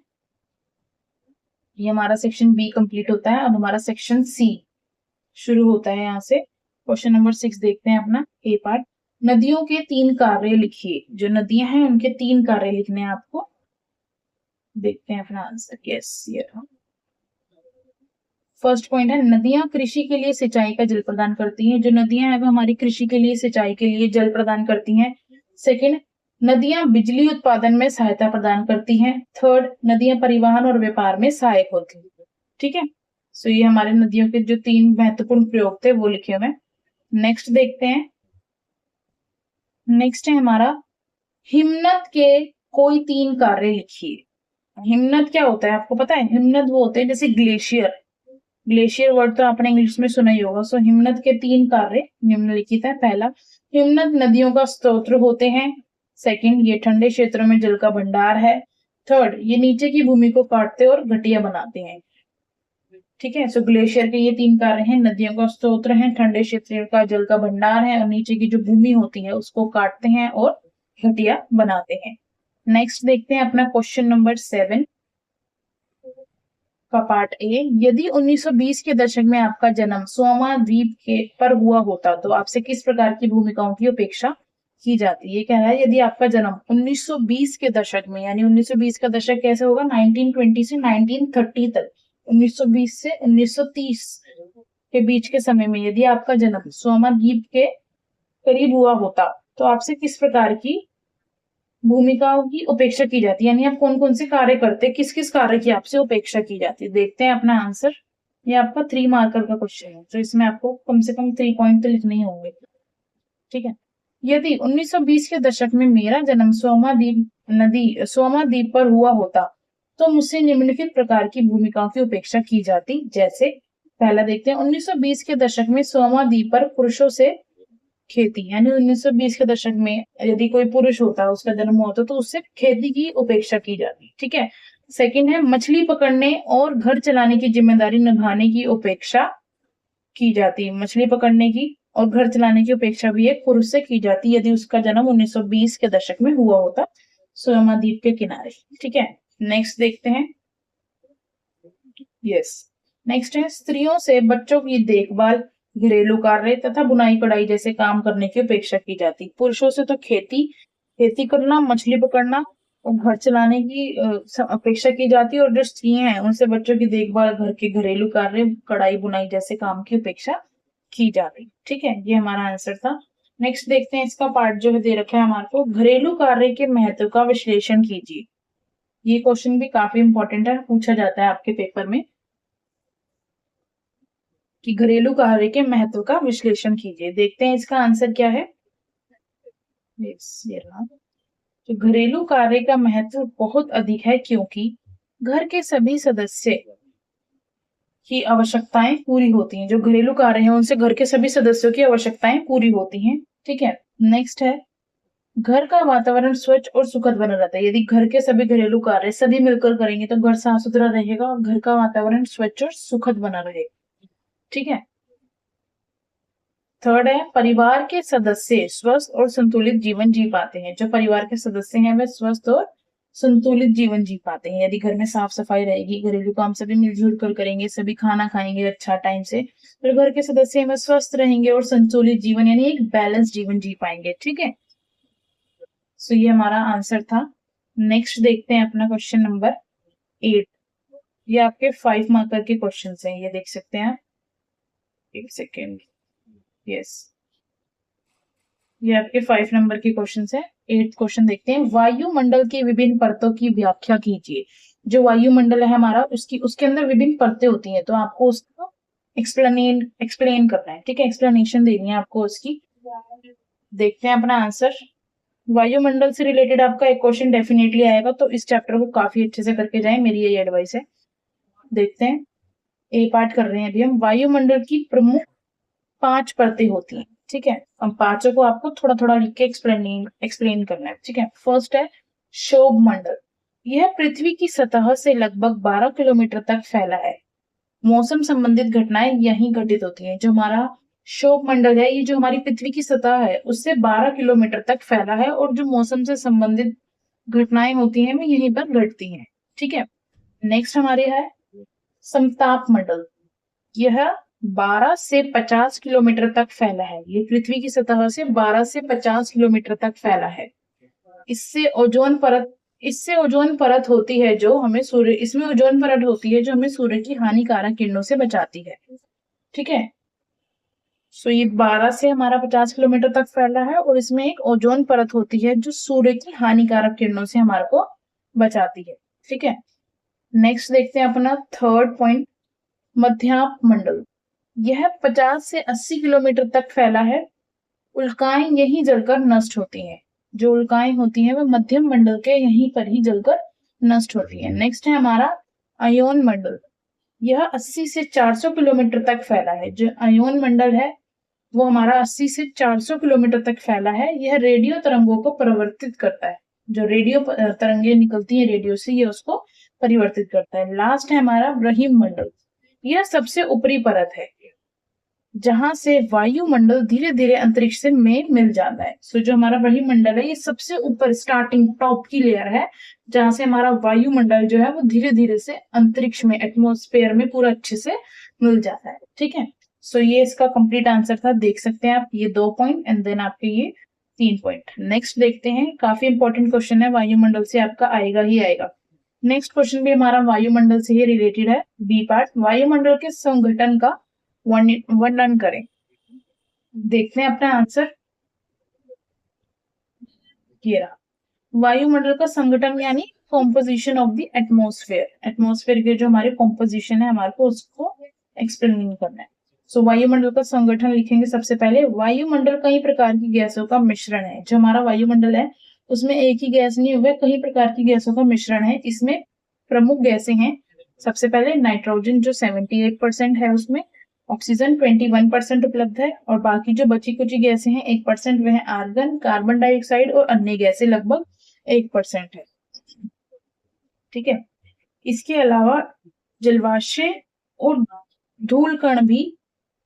ये हमारा सेक्शन बी कंप्लीट होता है, अब हमारा सेक्शन सी शुरू होता है यहाँ से। क्वेश्चन नंबर 6 देखते हैं अपना ए पार्ट। नदियों के 3 कार्य लिखिए। जो नदियां हैं उनके 3 कार्य लिखने हैं आपको। देखते हैं अपना आंसर। यस, ये रहा। फर्स्ट पॉइंट है, नदियां कृषि के लिए सिंचाई का जल प्रदान करती हैं। जो नदियां हैं वो हमारी कृषि के लिए सिंचाई के लिए जल प्रदान करती हैं। सेकंड, नदियां बिजली उत्पादन में सहायता प्रदान करती हैं। थर्ड, नदियां परिवहन और व्यापार में सहायक होती हैं। ठीक है, सो ये हमारे नदियों के जो 3 महत्वपूर्ण प्रयोग थे वो लिखे हुए हैं। नेक्स्ट देखते हैं। नेक्स्ट है हमारा, हिमनद के कोई 3 कार्य लिखिए। हिमनद क्या होता है आपको पता है? हिमनद वो होते हैं जैसे ग्लेशियर। ग्लेशियर वर्ड तो आपने इंग्लिश में सुना ही होगा। सो हिमनद के 3 कार्य निम्नलिखित है। पहला, हिमनद नदियों का स्रोत होते हैं। सेकंड, ये ठंडे क्षेत्रों में जल का भंडार है। थर्ड, ये नीचे की भूमि को काटते और घटिया बनाते हैं। ठीक है, सो ग्लेशियर के ये 3 कार्य हैं। नदियों का स्रोत है, ठंडे क्षेत्र का जल का भंडार है और नीचे की जो भूमि होती है उसको काटते हैं और घटिया बनाते हैं। नेक्स्ट देखते हैं अपना क्वेश्चन नंबर 7 का पार्ट ए। यदि 1920 के दशक में आपका जन्म सोमा द्वीप के पर हुआ होता तो आपसे किस प्रकार की भूमिकाओं की अपेक्षा की जाती? ये कह रहा है यदि आपका जन्म 1920 के दशक में, यानी 1920 का दशक कैसे होगा? 1920 से 1930 तक, 1920 से 1930 के बीच के समय में यदि आपका जन्म सोमा द्वीप के करीब हुआ होता तो आपसे किस प्रकार की भूमिकाओं की उपेक्षा की जाती है, यानी आप कौन कौन से कार्य करते, किस किस कार्य की आपसे उपेक्षा की जाती है। देखते हैं अपना आंसर। ये आपका 3 मार्कर का क्वेश्चन है, तो इसमें आपको कम से कम 3 पॉइंट तो लिखने ही होंगे। ठीक है, यदि 1920 के दशक में मेरा जन्म सोमा द्वीप पर हुआ होता तो मुझसे निम्नलिखित प्रकार की भूमिकाओं की उपेक्षा की जाती। जैसे पहला देखते हैं, 1920 के दशक में सोमा द्वीप पर पुरुषों से खेती, यानी 1920 के दशक में यदि कोई पुरुष होता है, उसका जन्म हुआ होता तो उससे खेती की उपेक्षा की जाती। ठीक है, सेकंड है, मछली पकड़ने और घर चलाने की जिम्मेदारी निभाने की उपेक्षा की जाती। मछली पकड़ने की और घर चलाने की उपेक्षा भी एक पुरुष से की जाती यदि उसका जन्म 1920 के दशक में हुआ होता सोमा द्वीप के किनारे। ठीक है, नेक्स्ट देखते हैं। यस, नेक्स्ट है, स्त्रियों से बच्चों की देखभाल, घरेलू कार्य तथा बुनाई कढ़ाई जैसे काम करने की अपेक्षा की जाती। पुरुषों से तो खेती करना, मछली पकड़ना और घर चलाने की अपेक्षा की जाती है, और जो स्त्रियां हैं उनसे बच्चों की देखभाल, घर के घरेलू कार्य, कढ़ाई बुनाई जैसे काम की अपेक्षा की जाती। ठीक है, ये हमारा आंसर था। नेक्स्ट देखते हैं, इसका पार्ट जो है दे रखा है हमारे को, घरेलू कार्य के महत्व का विश्लेषण कीजिए। ये क्वेश्चन भी काफी इंपॉर्टेंट है, पूछा जाता है आपके पेपर में कि घरेलू कार्य के महत्व का विश्लेषण कीजिए। देखते हैं इसका आंसर क्या है। तो घरेलू कार्य का महत्व बहुत अधिक है क्योंकि घर के सभी सदस्य की आवश्यकताएं पूरी होती हैं। जो घरेलू कार्य है उनसे घर के सभी सदस्यों की आवश्यकताएं पूरी होती हैं। ठीक है, नेक्स्ट है, घर का वातावरण स्वच्छ और सुखद बना रहता है। यदि घर के सभी घरेलू कार्य सभी मिलकर करेंगे तो घर साफ सुथरा रहेगा और घर का वातावरण स्वच्छ और सुखद बना रहेगा। ठीक है, थर्ड है, परिवार के सदस्य स्वस्थ और संतुलित जीवन जी पाते हैं। जो परिवार के सदस्य हैं वे स्वस्थ और संतुलित जीवन जी पाते हैं यदि घर में साफ सफाई रहेगी, घरेलू काम सभी मिलजुल कर करेंगे, सभी खाना खाएंगे अच्छा टाइम से, तो घर के सदस्य में स्वस्थ रहेंगे और संतुलित जीवन यानी एक बैलेंस जीवन जी पाएंगे। ठीक है, सो ये हमारा आंसर था। नेक्स्ट देखते हैं अपना क्वेश्चन नंबर 8। ये आपके 5 मार्कर के क्वेश्चन हैं, ये देख सकते हैं आप। एक सेकेंड। यस, ये आपके 5 नंबर के क्वेश्चन है। 8th क्वेश्चन देखते हैं, वायुमंडल की विभिन्न परतों की व्याख्या कीजिए। जो वायुमंडल है हमारा, उसके अंदर विभिन्न परतें होती हैं, तो आपको उसको एक्सप्लेन करना है। ठीक है, एक्सप्लेनेशन देनी है आपको उसकी। देखते हैं अपना आंसर। वायुमंडल से रिलेटेड आपका एक क्वेश्चन डेफिनेटली आएगा, तो इस चैप्टर को काफी अच्छे से करके जाएं, मेरी यही एडवाइस है। देखते हैं, ए पार्ट कर रहे हैं अभी हम। वायुमंडल की प्रमुख 5 परतें होती हैं। ठीक है, अब 5 को आपको थोड़ा थोड़ा लिख के एक्सप्लेन करना है। ठीक है, फर्स्ट है क्षोभ मंडल। यह पृथ्वी की सतह से लगभग 12 किलोमीटर तक फैला है। मौसम संबंधित घटनाएं यहीं घटित होती हैं। जो हमारा क्षोभ मंडल है, ये जो हमारी पृथ्वी की सतह है उससे 12 किलोमीटर तक फैला है और जो मौसम से संबंधित घटनाएं होती हैं वो यहीं पर घटती हैं। ठीक है, नेक्स्ट हमारे है समताप मंडल। यह 12 से 50 किलोमीटर तक फैला है। ये पृथ्वी की सतह से 12 से 50 किलोमीटर तक फैला है। इससे ओजोन परत होती है जो हमें सूर्य इसमें ओजोन परत होती है जो हमें सूर्य की हानिकारक किरणों से बचाती है। ठीक है, सो ये 12 से हमारा 50 किलोमीटर तक फैला है और इसमें एक ओजोन परत होती है जो सूर्य की हानिकारक किरणों से हमारे को बचाती है। ठीक है, नेक्स्ट देखते हैं अपना थर्ड पॉइंट, मध्याप मंडल। यह 50 से 80 किलोमीटर तक फैला है। उल्काएं यहीं जलकर नष्ट होती हैं। जो उल्काएं होती हैं वह मध्यम मंडल के यहीं पर ही जलकर नष्ट होती हैं। नेक्स्ट है हमारा अयोन मंडल। यह 80 से 400 किलोमीटर तक फैला है। जो अयोन मंडल है वो हमारा 80 से 400 किलोमीटर तक फैला है। यह रेडियो तरंगों को परिवर्तित करता है। जो रेडियो तरंगे निकलती हैं रेडियो से, ये उसको परिवर्तित करता है। लास्ट है हमारा ब्रह्म मंडल। यह सबसे ऊपरी परत है जहां से वायुमंडल धीरे धीरे अंतरिक्ष में मिल जाता है। सो जो हमारा ब्रह्मंडल है ये सबसे ऊपर स्टार्टिंग टॉप की लेयर है जहां से हमारा वायुमंडल जो है वो धीरे धीरे से अंतरिक्ष में एटमॉस्फेयर में पूरा अच्छे से मिल जाता है। ठीक है, सो ये इसका कंप्लीट आंसर था। देख सकते हैं आप ये 2 पॉइंट एंड देन आपके ये 3 पॉइंट। नेक्स्ट देखते हैं, काफी इंपॉर्टेंट क्वेश्चन है, वायुमंडल से आपका आएगा ही आएगा। नेक्स्ट क्वेश्चन भी हमारा वायुमंडल से ही रिलेटेड है। बी पार्ट, वायुमंडल के संगठन का वर्णन करें। देखते हैं अपना आंसर। ये रहा, वायुमंडल का संगठन यानी composition of the atmosphere. Atmosphere के जो हमारे कॉम्पोजिशन है हमारे को उसको एक्सप्लेन करना है। सो वायुमंडल का संगठन लिखेंगे सबसे पहले। वायुमंडल कई प्रकार की गैसों का मिश्रण है। जो हमारा वायुमंडल है उसमें एक ही गैस नहीं हुआ, कई प्रकार की गैसों का मिश्रण है। इसमें प्रमुख गैसें हैं सबसे पहले नाइट्रोजन जो 78% है, उसमें ऑक्सीजन 21% उपलब्ध है और बाकी जो बची कुछ गैसें हैं 1% वह आर्गन, कार्बन डाइऑक्साइड और अन्य गैसें लगभग 1% है। ठीक है, इसके अलावा जलवाष्य और धूल कण भी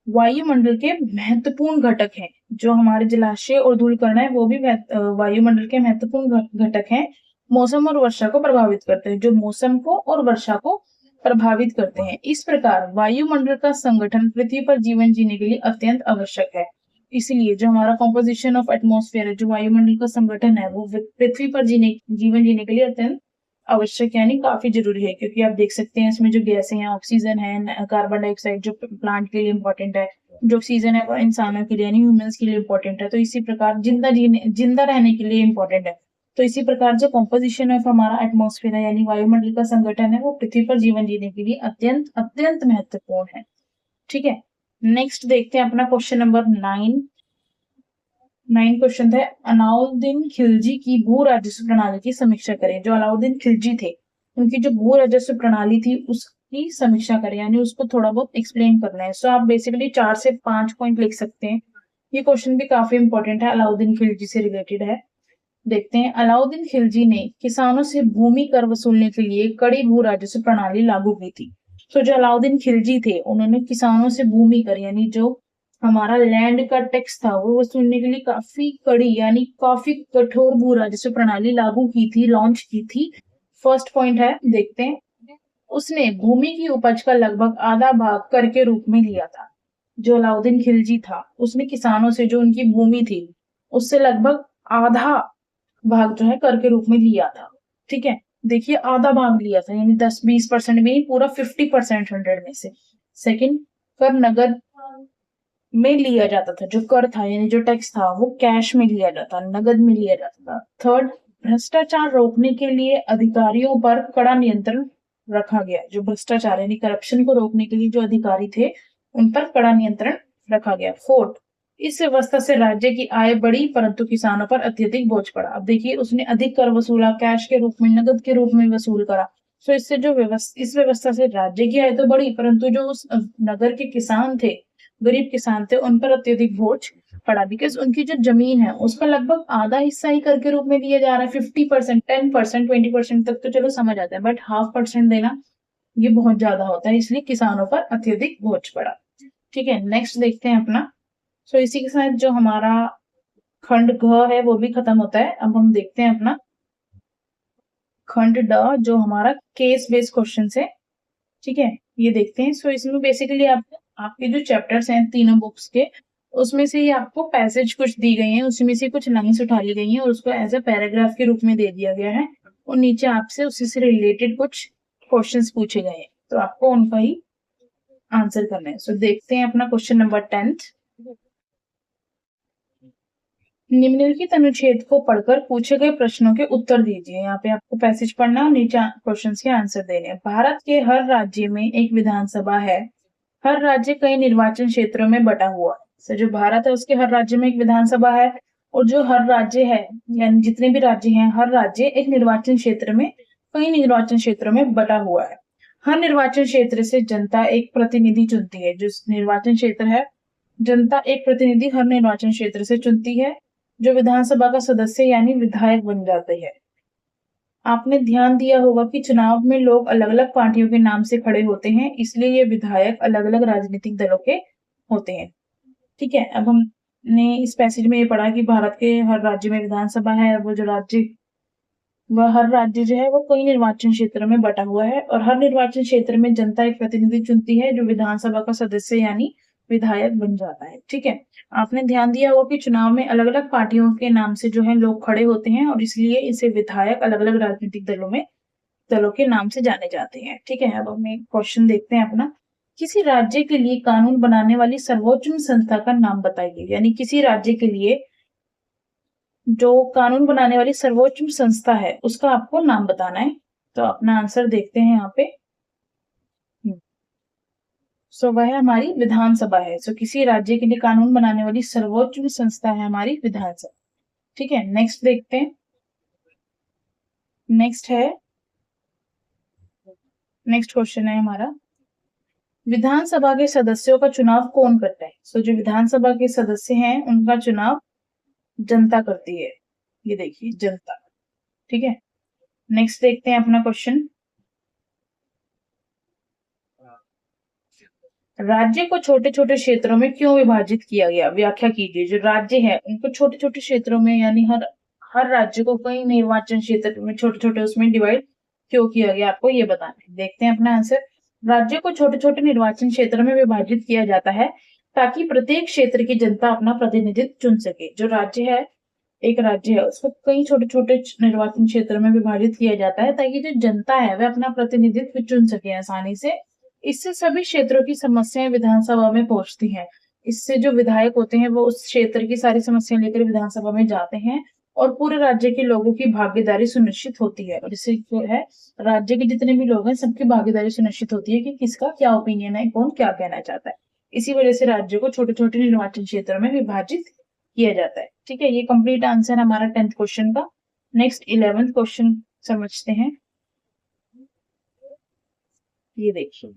वायुमंडल के महत्वपूर्ण घटक हैं। जो हमारे जलाशय और धूल कण है वो भी वायुमंडल के महत्वपूर्ण घटक हैं। मौसम और वर्षा को प्रभावित करते हैं, जो मौसम को और वर्षा को प्रभावित करते हैं। इस प्रकार वायुमंडल का संगठन पृथ्वी पर जीवन जीने के लिए अत्यंत आवश्यक है। इसलिए जो हमारा कॉम्पोजिशन ऑफ एटमॉस्फेयर है, जो वायुमंडल का संगठन है, वो पृथ्वी पर जीवन जीने के लिए अत्यंत आवश्यक यानी काफी जरूरी है। क्योंकि आप देख सकते हैं इसमें जो गैसें हैं, ऑक्सीजन है, कार्बन डाइऑक्साइड जो प्लांट के लिए इंपॉर्टेंट है, जो ऑक्सीजन है वो इंसानों के लिए यानी ह्यूमंस के लिए इंपॉर्टेंट है। तो इसी प्रकार जिंदा रहने के लिए इंपॉर्टेंट है। तो इसी प्रकार जो कॉम्पोजिशन ऑफ हमारा एटमॉस्फेयर है यानी वायुमंडल का संगठन है वो पृथ्वी पर जीवन जीने के लिए अत्यंत अत्यंत महत्वपूर्ण है। ठीक है, नेक्स्ट देखते हैं अपना क्वेश्चन नंबर 9 क्वेश्चन है, अलाउद्दीन खिलजी की भू राजस्व प्रणाली की समीक्षा करें। जो अलाउद्दीन खिलजी थे उनकी जो भू राजस्व प्रणाली थी उसकी समीक्षा करें यानी उसको थोड़ा बहुत एक्सप्लेन करना है। सो आप बेसिकली 4 से 5 पॉइंट लिख सकते हैं। ये क्वेश्चन भी काफी इंपॉर्टेंट है, अलाउद्दीन खिलजी से रिलेटेड है। देखते हैं, अलाउद्दीन खिलजी ने किसानों से भूमि कर वसूलने के लिए कड़ी भू राजस्व प्रणाली लागू की थी। तो जो अलाउद्दीन खिलजी थे उन्होंने किसानों से भूमि कर यानी जो हमारा लैंड का टैक्स था वो वसूलने के लिए काफी कड़ी यानी काफी कठोर भू राजस्व प्रणाली लागू की थी, लॉन्च की थी। फर्स्ट पॉइंट है, देखते हैं, उसने भूमि की उपज का लगभग आधा भाग कर के रूप में लिया था। जो अलाउद्दीन खिलजी था उसने किसानों से जो उनकी भूमि थी उससे लगभग आधा भाग जो है कर के रूप में लिया था। ठीक है, देखिए आधा भाग लिया था यानी 10-20% में, पूरा 50% 100 में से। सेकंड, कर नगद में लिया जाता था। जो कर था यानी जो टैक्स था वो कैश में लिया जाता, नगद में लिया जाता था। थर्ड, भ्रष्टाचार रोकने के लिए अधिकारियों पर कड़ा नियंत्रण रखा गया। जो भ्रष्टाचार यानी करप्शन को रोकने के लिए जो अधिकारी थे उन पर कड़ा नियंत्रण रखा गया। फोर्थ, इस व्यवस्था से राज्य की आय बढ़ी परंतु किसानों पर अत्यधिक बोझ पड़ा। अब देखिए उसने अधिक कर वसूला, कैश के रूप में, नगद के रूप में वसूल करा। तो इससे जो इस व्यवस्था से राज्य की आय तो बढ़ी परंतु जो उस नगर के किसान थे, गरीब किसान थे, उन पर अत्यधिक बोझ पड़ा। बिकॉज उनकी जो जमीन है उसका लगभग आधा हिस्सा ही कर के रूप में दिया जा रहा है। 50%, 10%, 20% तक तो चलो समझ आता है, बट 0.5% देना ये बहुत ज्यादा होता है, इसलिए किसानों पर अत्यधिक बोझ पड़ा। ठीक है, नेक्स्ट देखते हैं अपना सो इसी के साथ जो हमारा खंड घ है वो भी खत्म होता है। अब हम देखते हैं अपना खंड ड, जो हमारा केस बेस्ड क्वेश्चन है। ठीक है, ये देखते हैं। सो इसमें बेसिकली आपके जो चैप्टर्स हैं तीनों बुक्स के, उसमें से ही आपको पैसेज कुछ दी गई हैं, उसमें से कुछ लाइन्स उठा ली गई हैं और उसको एज अ पैराग्राफ के रूप में दे दिया गया है और नीचे आपसे उसी से रिलेटेड कुछ क्वेश्चंस पूछे गए हैं, तो आपको उनका ही आंसर करना है। सो देखते हैं अपना क्वेश्चन नंबर 10। निम्नलिखित अनुच्छेद को पढ़कर पूछे गए प्रश्नों के उत्तर दीजिए। यहाँ पे आपको पैसेज पढ़ना और नीचे क्वेश्चंस के आंसर देने हैं। भारत के हर राज्य में एक विधानसभा है। हर राज्य कई निर्वाचन क्षेत्रों में बटा हुआ है। तो जो भारत है उसके हर राज्य में एक विधानसभा है और जो हर राज्य है यानी जितने भी राज्य हैं, हर राज्य एक निर्वाचन क्षेत्र में कई निर्वाचन क्षेत्रों में बटा हुआ है। हर निर्वाचन क्षेत्र से जनता एक प्रतिनिधि चुनती है। जो निर्वाचन क्षेत्र है, जनता एक प्रतिनिधि हर निर्वाचन क्षेत्र से चुनती है जो विधानसभा का सदस्य यानी विधायक बन जाते हैं। आपने ध्यान दिया होगा कि चुनाव में लोग अलग अलग पार्टियों के नाम से खड़े होते हैं, इसलिए ये विधायक अलग अलग राजनीतिक दलों के होते हैं। ठीक है, अब हमने इस पैसेज में ये पढ़ा कि भारत के हर राज्य में विधानसभा है। वो जो राज्य, वह हर राज्य जो है वो कई निर्वाचन क्षेत्रों में बटा हुआ है और हर निर्वाचन क्षेत्र में जनता एक प्रतिनिधि चुनती है जो विधानसभा का सदस्य यानी विधायक बन जाता है। ठीक है, आपने ध्यान दिया होगा कि चुनाव में अलग अलग पार्टियों के नाम से जो है लोग खड़े होते हैं और इसलिए इसे विधायक अलग अलग राजनीतिक दलों के नाम से जाने जाते हैं। ठीक है, अब हम एक क्वेश्चन देखते हैं अपना। किसी राज्य के लिए कानून बनाने वाली सर्वोच्च संस्था का नाम बताइए। यानी किसी राज्य के लिए जो कानून बनाने वाली सर्वोच्च संस्था है उसका आपको नाम बताना है। तो अपना आंसर देखते हैं यहाँ पे। सो वह हमारी विधानसभा है। सो किसी राज्य के लिए कानून बनाने वाली सर्वोच्च संस्था है हमारी विधानसभा। ठीक है, नेक्स्ट देखते हैं। नेक्स्ट क्वेश्चन है हमारा, विधानसभा के सदस्यों का चुनाव कौन करता है। सो जो विधानसभा के सदस्य हैं उनका चुनाव जनता करती है। ये देखिए, जनता। ठीक है, नेक्स्ट देखते हैं अपना क्वेश्चन। राज्य को छोटे छोटे क्षेत्रों में क्यों विभाजित किया गया, व्याख्या कीजिए। जो राज्य है उनको छोटे छोटे क्षेत्रों में यानी हर राज्य को कई निर्वाचन क्षेत्र में छोटे छोटे उसमें डिवाइड क्यों किया गया, आपको ये बताना है। देखते हैं अपना आंसर। राज्य को छोटे छोटे निर्वाचन क्षेत्रों में विभाजित किया जाता है ताकि प्रत्येक क्षेत्र की जनता अपना प्रतिनिधित्व चुन सके। जो राज्य है, एक राज्य है, उसको कई छोटे छोटे निर्वाचन क्षेत्रों में विभाजित किया जाता है ताकि जो जनता है वह अपना प्रतिनिधित्व चुन सके आसानी से। इससे सभी क्षेत्रों की समस्याएं विधानसभा में पहुंचती हैं। इससे जो विधायक होते हैं वो उस क्षेत्र की सारी समस्याएं लेकर विधानसभा में जाते हैं और पूरे राज्य के लोगों की भागीदारी सुनिश्चित होती है। और इससे जो है राज्य के जितने भी लोग हैं सबकी भागीदारी सुनिश्चित होती है कि किसका क्या ओपिनियन है, कौन क्या कहना चाहता है। इसी वजह से राज्य को छोटे छोटे निर्वाचन क्षेत्रों में विभाजित किया जाता है। ठीक है, ये कंप्लीट आंसर हमारा 10th क्वेश्चन का। नेक्स्ट 11th क्वेश्चन समझते हैं। ये देखिए,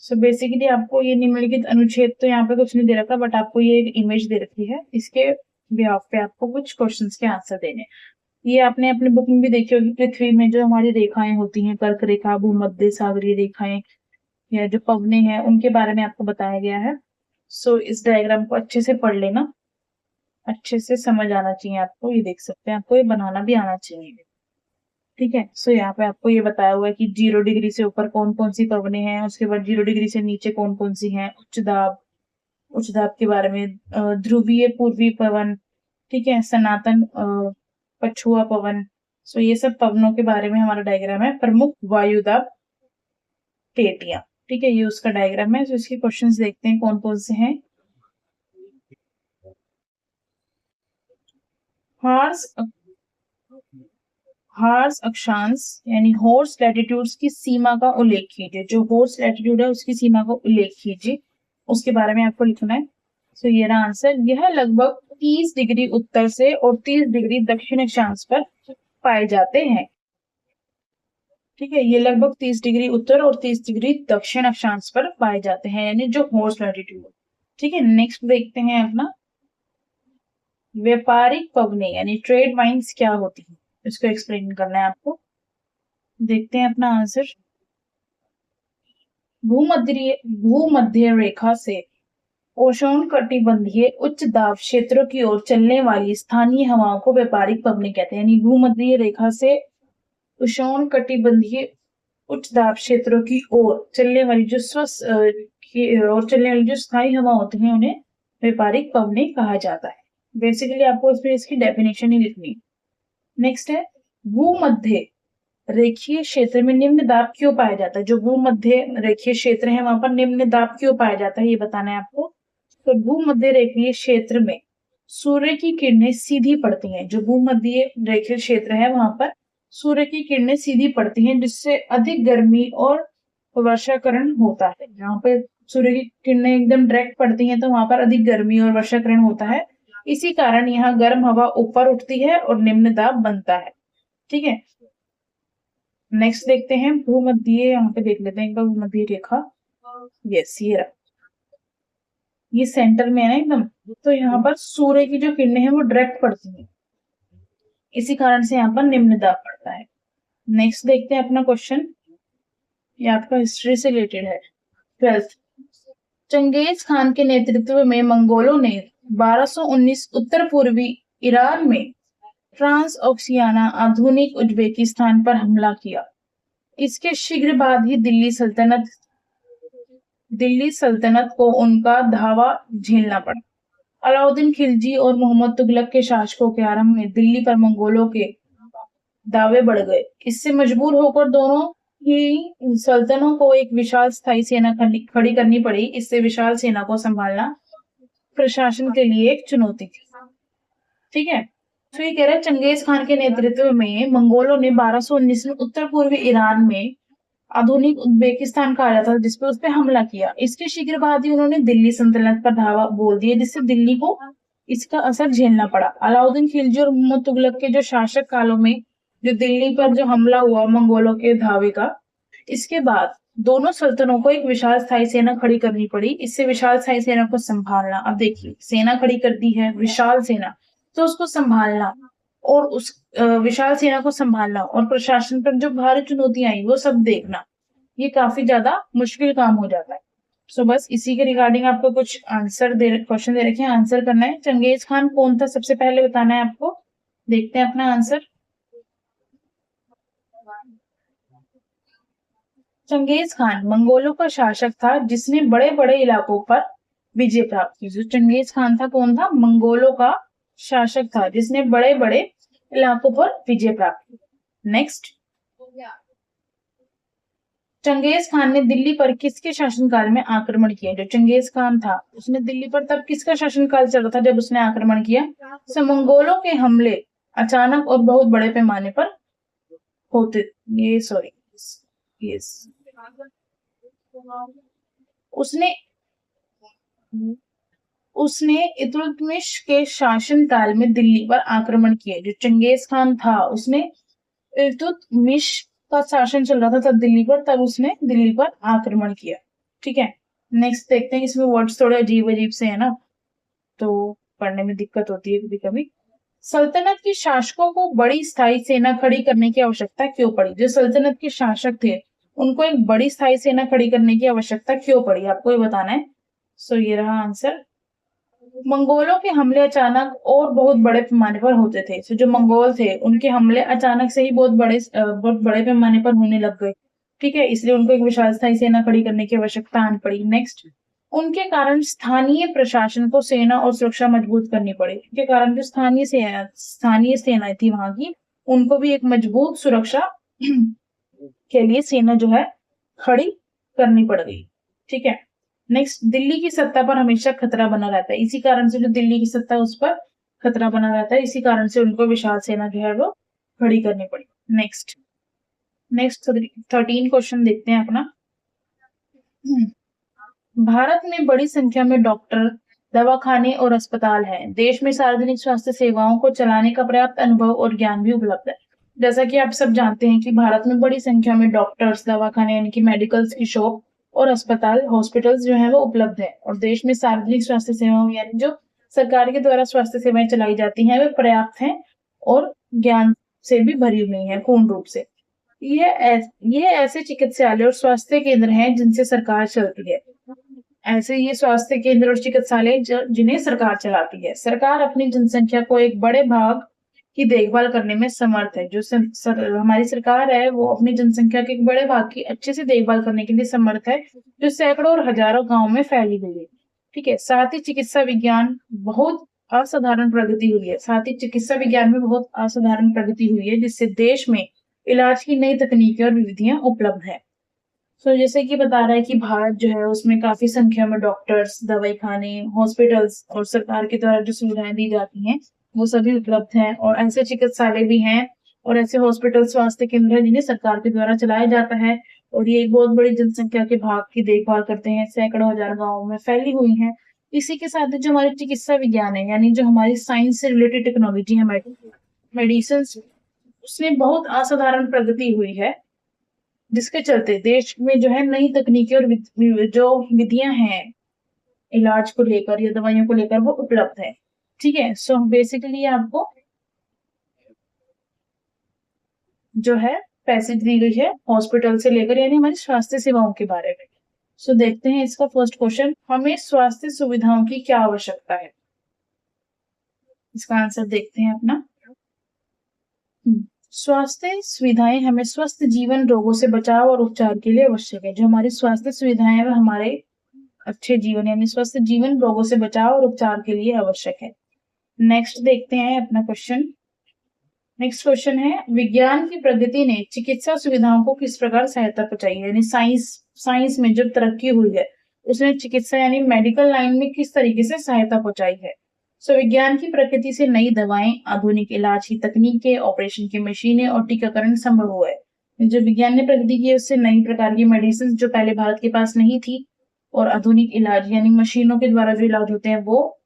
सो बेसिकली आपको ये निम्नलिखित अनुच्छेद तो यहाँ पे कुछ नहीं दे रखा, बट आपको ये एक इमेज दे रखी है। इसके बिहाफ पे आपको कुछ क्वेश्चंस के आंसर देने। ये आपने अपने बुक में भी देखी होगी, पृथ्वी में जो हमारी रेखाएं होती हैं, कर्क रेखा, भूमध्य सागरीय रेखाएं या जो पवने हैं, उनके बारे में आपको बताया गया है। सो इस डायग्राम को अच्छे से पढ़ लेना, अच्छे से समझ आना चाहिए आपको। ये देख सकते हैं, आपको ये बनाना भी आना चाहिए। ठीक है, सो यहाँ पे आपको ये बताया हुआ है कि 0 डिग्री से ऊपर कौन कौन सी पवने हैं, उसके बाद 0 डिग्री से नीचे कौन कौन सी हैं, उच्च दाब के बारे में, ध्रुवीय पूर्वी पवन, ठीक है, सनातन पछुआ पवन। सो ये सब पवनों के बारे में हमारा डायग्राम है। प्रमुख वायुदाब टेटियां, ठीक है, ये उसका डायग्राम है। सो इसके क्वेश्चंस देखते हैं कौन कौन से हैं। हार्स अक्षांश यानी हॉर्स लैटिट्यूड्स की सीमा का उल्लेख कीजिए। जो हॉर्स लैटिट्यूड है उसकी सीमा का उल्लेख कीजिए, उसके बारे में आपको लिखना है। सो ये रहा आंसर। यह लगभग 30 डिग्री उत्तर से और 30 डिग्री दक्षिण अक्षांश पर पाए जाते हैं। ठीक है, ये लगभग 30 डिग्री उत्तर और 30 डिग्री दक्षिण अक्षांश पर पाए जाते हैं, यानी जो हॉर्स लैटिट्यूड। ठीक है, नेक्स्ट देखते हैं अपना, व्यापारिक पवने यानी ट्रेड वाइन्स क्या होती है, इसको एक्सप्लेन करना है आपको। देखते हैं अपना आंसर। भूमध्य रेखा से उष्णकटिबंधीय उच्च दाब क्षेत्रों की ओर चलने वाली स्थानीय हवाओं को व्यापारिक पवनें कहते हैं। यानी भूमध्य रेखा से उष्णकटिबंधीय उच्च दाब क्षेत्रों की ओर चलने वाली जो स्थायी हवा होती है उन्हें व्यापारिक पवनें कहा जाता है। बेसिकली आपको इसमें इसकी डेफिनेशन ही लिखनी है। नेक्स्ट है भूमध्य रेखीय क्षेत्र में निम्न दाब क्यों पाया जाता है। जो भूमध्य रेखीय क्षेत्र है वहां पर निम्न दाब क्यों पाया जाता है ये बताना है आपको। तो भूमध्य रेखीय क्षेत्र में सूर्य की किरणें सीधी पड़ती हैं। जो भूमध्य रेखीय क्षेत्र है वहां पर सूर्य की किरणें सीधी पड़ती हैं जिससे अधिक गर्मी और वर्षाकरण होता है। जहाँ पे सूर्य की किरणें एकदम डायरेक्ट पड़ती हैं तो वहां पर अधिक गर्मी और वर्षाकरण होता है। इसी कारण यहाँ गर्म हवा ऊपर उठती है और निम्न दाब बनता है। ठीक है, नेक्स्ट देखते हैं भूमध्य, यहाँ पे देख लेते हैं एक बार भूमध्य रेखा। यस, ये सेंटर में है ना एकदम। तो यहाँ पर सूर्य की जो किरणें हैं वो डायरेक्ट पड़ती हैं, इसी कारण से यहाँ पर निम्न दाब पड़ता है। नेक्स्ट देखते हैं अपना क्वेश्चन, ये आपका हिस्ट्री से रिलेटेड है। 12th, चंगेज खान के नेतृत्व में मंगोलों ने 1219 उत्तर पूर्वी ईरान में ट्रांस ओक्सियाना आधुनिक उज्बेकिस्तान पर हमला किया। इसके शीघ्र बाद ही दिल्ली सल्तनत को उनका धावा झेलना पड़ा। अलाउद्दीन खिलजी और मोहम्मद तुगलक के शासकों के आरंभ में दिल्ली पर मंगोलों के दावे बढ़ गए। इससे मजबूर होकर दोनों ही सल्तनतों को एक विशाल स्थायी सेना खड़ी करनी पड़ी। इससे विशाल सेना को संभालना प्रशासन के लिए एक चुनौती थी। ठीक है, तो ये कह रहा है चंगेज खान के नेतृत्व में मंगोलों ने 1219 में उत्तर पूर्वी ईरान में आधुनिक उज्बेकिस्तान कहा जाता था जिस पर उस पर हमला किया। इसके शीघ्र बाद ही उन्होंने दिल्ली सल्तनत पर धावा बोल दिया जिससे दिल्ली को इसका असर झेलना पड़ा। अलाउद्दीन खिलजी और मोहम्मद तुगलक के जो शासक कालों में जो दिल्ली पर जो हमला हुआ मंगोलों के धावे का, इसके बाद दोनों सल्तनतों को एक विशाल स्थायी सेना खड़ी करनी पड़ी। इससे विशाल स्थायी सेना को संभालना, अब देखिए सेना खड़ी कर दी है विशाल सेना, तो उसको संभालना और उस विशाल सेना को संभालना और प्रशासन पर जो भारी चुनौतियां आई वो सब देखना, ये काफी ज्यादा मुश्किल काम हो जाता है। सो बस इसी के रिगार्डिंग आपको कुछ क्वेश्चन दे रखे हैं, आंसर करना है। चंगेज खान कौन था सबसे पहले बताना है आपको। देखते हैं अपना आंसर। चंगेज खान मंगोलों का शासक था जिसने बड़े बड़े इलाकों पर विजय प्राप्त की। जो चंगेज खान था कौन था, मंगोलों का शासक था जिसने बड़े बड़े इलाकों पर विजय प्राप्त की। नेक्स्ट, चंगेज खान ने दिल्ली पर किसके शासनकाल में आक्रमण किया। जो चंगेज खान था उसने दिल्ली पर तब किसका शासनकाल चल रहा था जब उसने आक्रमण किया। सो मंगोलों के हमले अचानक और बहुत बड़े पैमाने पर होते, उसने इल्तुतमिश के शासनकाल में दिल्ली पर आक्रमण किया। जो चंगेज खान था उसने इल्तुतमिश का शासन चल रहा था तब दिल्ली पर, तब उसने दिल्ली पर आक्रमण किया। ठीक है, नेक्स्ट देखते हैं। इसमें वर्ड्स थोड़े अजीब से है ना, तो पढ़ने में दिक्कत होती है कभी कभी। सल्तनत के शासकों को बड़ी स्थायी सेना खड़ी करने की आवश्यकता क्यों पड़ी। जो सल्तनत के शासक थे उनको एक बड़ी स्थायी सेना खड़ी करने की आवश्यकता क्यों पड़ी, आपको ये बताना है। सो ये रहा आंसर। मंगोलों के हमले अचानक और बहुत बड़े पैमाने पर होते थे। सो जो मंगोल थे उनके हमले अचानक से ही बहुत बड़े पैमाने पर होने लग गए। ठीक है, इसलिए उनको एक विशाल स्थायी सेना खड़ी करने की आवश्यकता आन पड़ी। नेक्स्ट, उनके कारण स्थानीय प्रशासन को सेना और सुरक्षा मजबूत करनी पड़ी। उनके कारण जो स्थानीय सेना थी वहां की, उनको भी एक मजबूत सुरक्षा के लिए सेना जो है खड़ी करनी पड़ गई। ठीक है, नेक्स्ट, दिल्ली की सत्ता पर हमेशा खतरा बना रहता है। इसी कारण से जो दिल्ली की सत्ता है उस पर खतरा बना रहता है, इसी कारण से उनको विशाल सेना जो है वो खड़ी करनी पड़ी। नेक्स्ट 13 क्वेश्चन देखते हैं अपना। भारत में बड़ी संख्या में डॉक्टर, दवाखाने और अस्पताल हैं। देश में सार्वजनिक स्वास्थ्य सेवाओं को चलाने का पर्याप्त अनुभव और ज्ञान भी उपलब्ध है। जैसा कि आप सब जानते हैं कि भारत में बड़ी संख्या में डॉक्टर्स, दवाखाने यानी कि मेडिकल्स की शॉप और अस्पताल, हॉस्पिटल्स जो है वो उपलब्ध है। और देश में सार्वजनिक स्वास्थ्य सेवाओं यानी जो सरकार के द्वारा स्वास्थ्य सेवाएं चलाई जाती हैं वे पर्याप्त हैं और ज्ञान से भी भरी हुई हैं पूर्ण रूप से। ये ऐसे चिकित्सालय और स्वास्थ्य केंद्र हैं जिनसे सरकार चलती है। ऐसे ये स्वास्थ्य केंद्र और चिकित्सालय जिन्हें सरकार चलाती है। सरकार अपनी जनसंख्या को एक बड़े भाग की देखभाल करने में समर्थ है। जो हमारी सरकार है वो अपनी जनसंख्या के एक बड़े भाग की अच्छे से देखभाल करने के लिए समर्थ है, जो सैकड़ों और हजारों गाँव में फैली हुई है। ठीक है, साथ ही चिकित्सा विज्ञान बहुत असाधारण प्रगति हुई है। साथ ही चिकित्सा विज्ञान में बहुत असाधारण प्रगति हुई है, जिससे देश में इलाज की नई तकनीकें और विधियां उपलब्ध है। जैसे कि बता रहा है कि भारत जो है उसमें काफी संख्या में डॉक्टर्स, दवाई खाने, हॉस्पिटल्स और सरकार के द्वारा जो सुविधाएं दी जाती हैं वो सभी उपलब्ध हैं, और ऐसे चिकित्सालय भी हैं और ऐसे हॉस्पिटल, स्वास्थ्य केंद्र हैं जिन्हें सरकार के द्वारा चलाया जाता है, और ये एक बहुत बड़ी जनसंख्या के भाग की देखभाल करते हैं, सैकड़ों हजार गाँव में फैली हुई है। इसी के साथ जो हमारी चिकित्सा विज्ञान है, यानी जो हमारी साइंस से रिलेटेड टेक्नोलॉजी है, मेडिसिन, उसमें बहुत असाधारण प्रगति हुई है, जिसके चलते देश में जो है नई तकनीकी और जो विधियां हैं इलाज को लेकर या दवाइयों को लेकर वो उपलब्ध है। ठीक है, सो बेसिकली आपको जो है पैसे दी गई है हॉस्पिटल से लेकर, यानी हमारी स्वास्थ्य सेवाओं के बारे में। देखते हैं इसका फर्स्ट क्वेश्चन, हमें स्वास्थ्य सुविधाओं की क्या आवश्यकता है। इसका आंसर देखते हैं अपना। स्वास्थ्य सुविधाएं हमें स्वस्थ जीवन, रोगों से बचाव और उपचार के लिए आवश्यक है। जो हमारी स्वास्थ्य सुविधाएं हैं वो हमारे अच्छे जीवन यानी स्वस्थ जीवन, रोगों से बचाव और उपचार के लिए आवश्यक है। नेक्स्ट देखते हैं अपना क्वेश्चन। नेक्स्ट क्वेश्चन है, विज्ञान की प्रगति ने चिकित्सा सुविधाओं को किस प्रकार सहायता पहुंचाई है, यानी साइंस में जो तरक्की हुई है उसने चिकित्सा यानी मेडिकल लाइन में किस तरीके से सहायता पहुंचाई है। विज्ञान की प्रकृति से नई दवाएं, आधुनिक इलाज की तकनीकें, ऑपरेशन की मशीनें और टीकाकरण संभव हुआ है। जो विज्ञान ने प्रगति की उससे नई प्रकार की मेडिसिन जो पहले भारत के पास नहीं थी, और आधुनिक इलाज यानी मशीनों के द्वारा जो इलाज होते हैं वो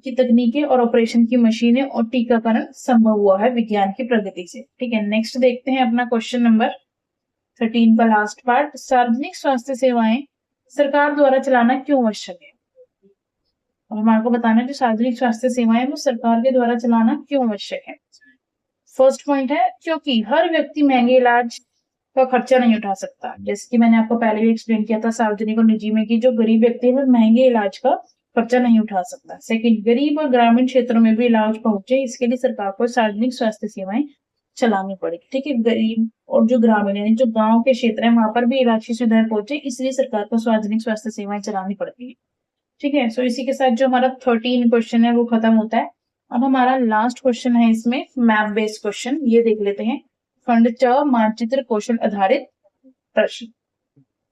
की तकनीकें और ऑपरेशन की मशीनें और टीकाकरण संभव हुआ है विज्ञान की प्रगति से। ठीक है, नेक्स्ट देखते हैं अपना क्वेश्चन नंबर 13 का लास्ट पार्ट, सार्वजनिक स्वास्थ्य सेवाएं सरकार द्वारा चलाना क्यों आवश्यक है। और हमारे को बताना है जो सार्वजनिक स्वास्थ्य सेवाएं वो सरकार के द्वारा चलाना क्यों आवश्यक है। फर्स्ट पॉइंट है क्योंकि हर व्यक्ति महंगे इलाज का खर्चा नहीं उठा सकता। जैसे कि मैंने आपको पहले भी एक्सप्लेन किया था सार्वजनिक और निजी में कि जो गरीब व्यक्ति है वो महंगे इलाज का खर्चा नहीं उठा सकता। सेकंड, गरीब और ग्रामीण क्षेत्रों में भी इलाज पहुंचे इसके लिए सरकार को सार्वजनिक स्वास्थ्य सेवाएं चलानी पड़ेगी। ठीक है, गरीब और जो ग्रामीण यानी जो गांव के क्षेत्र है वहां पर भी इलाज की सुविधाएं पहुंचे, इसलिए सरकार को सार्वजनिक स्वास्थ्य सेवाएं चलानी पड़ती है। ठीक है, इसी के साथ जो हमारा 13 क्वेश्चन है वो खत्म होता है। अब हमारा लास्ट क्वेश्चन है इसमें मैप बेस्ड क्वेश्चन, ये देख लेते हैं। खंड च मानचित्र कौशल आधारित प्रश्न।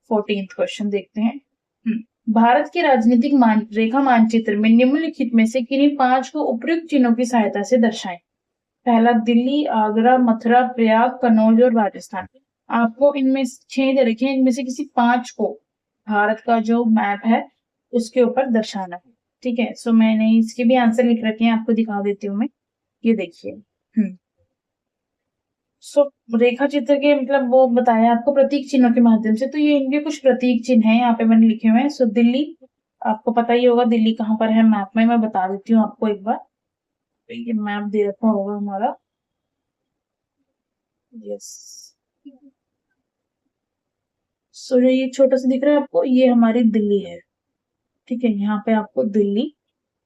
14th क्वेश्चन देखते हैं। भारत के राजनीतिक रेखा मानचित्र में निम्नलिखित में से किन्हीं 5 को उपयुक्त चिन्हों की सहायता से दर्शाएं। पहला दिल्ली, आगरा, मथुरा, प्रयाग, कन्नौज और राजस्थान। आपको इनमें 6 दे रखे हैं, इनमें से किसी 5 को भारत का जो मैप है उसके ऊपर दर्शाना है। ठीक है, मैंने इसके भी आंसर लिख रखे हैं, आपको दिखा देती हूँ मैं। ये देखिए, रेखा चित्र के मतलब वो बताया आपको प्रतीक चिन्हों के माध्यम से, तो ये इनके कुछ प्रतीक चिन्ह हैं यहाँ पे मैंने लिखे हुए हैं। दिल्ली, आपको पता ही होगा दिल्ली कहाँ पर है मैप में, मैं बता देती हूँ आपको एक बार। ये मैप दे रखा होगा हमारा, यस। जो ये छोटा सा दिख रहा है आपको, ये हमारी दिल्ली है। ठीक है, यहाँ पे आपको दिल्ली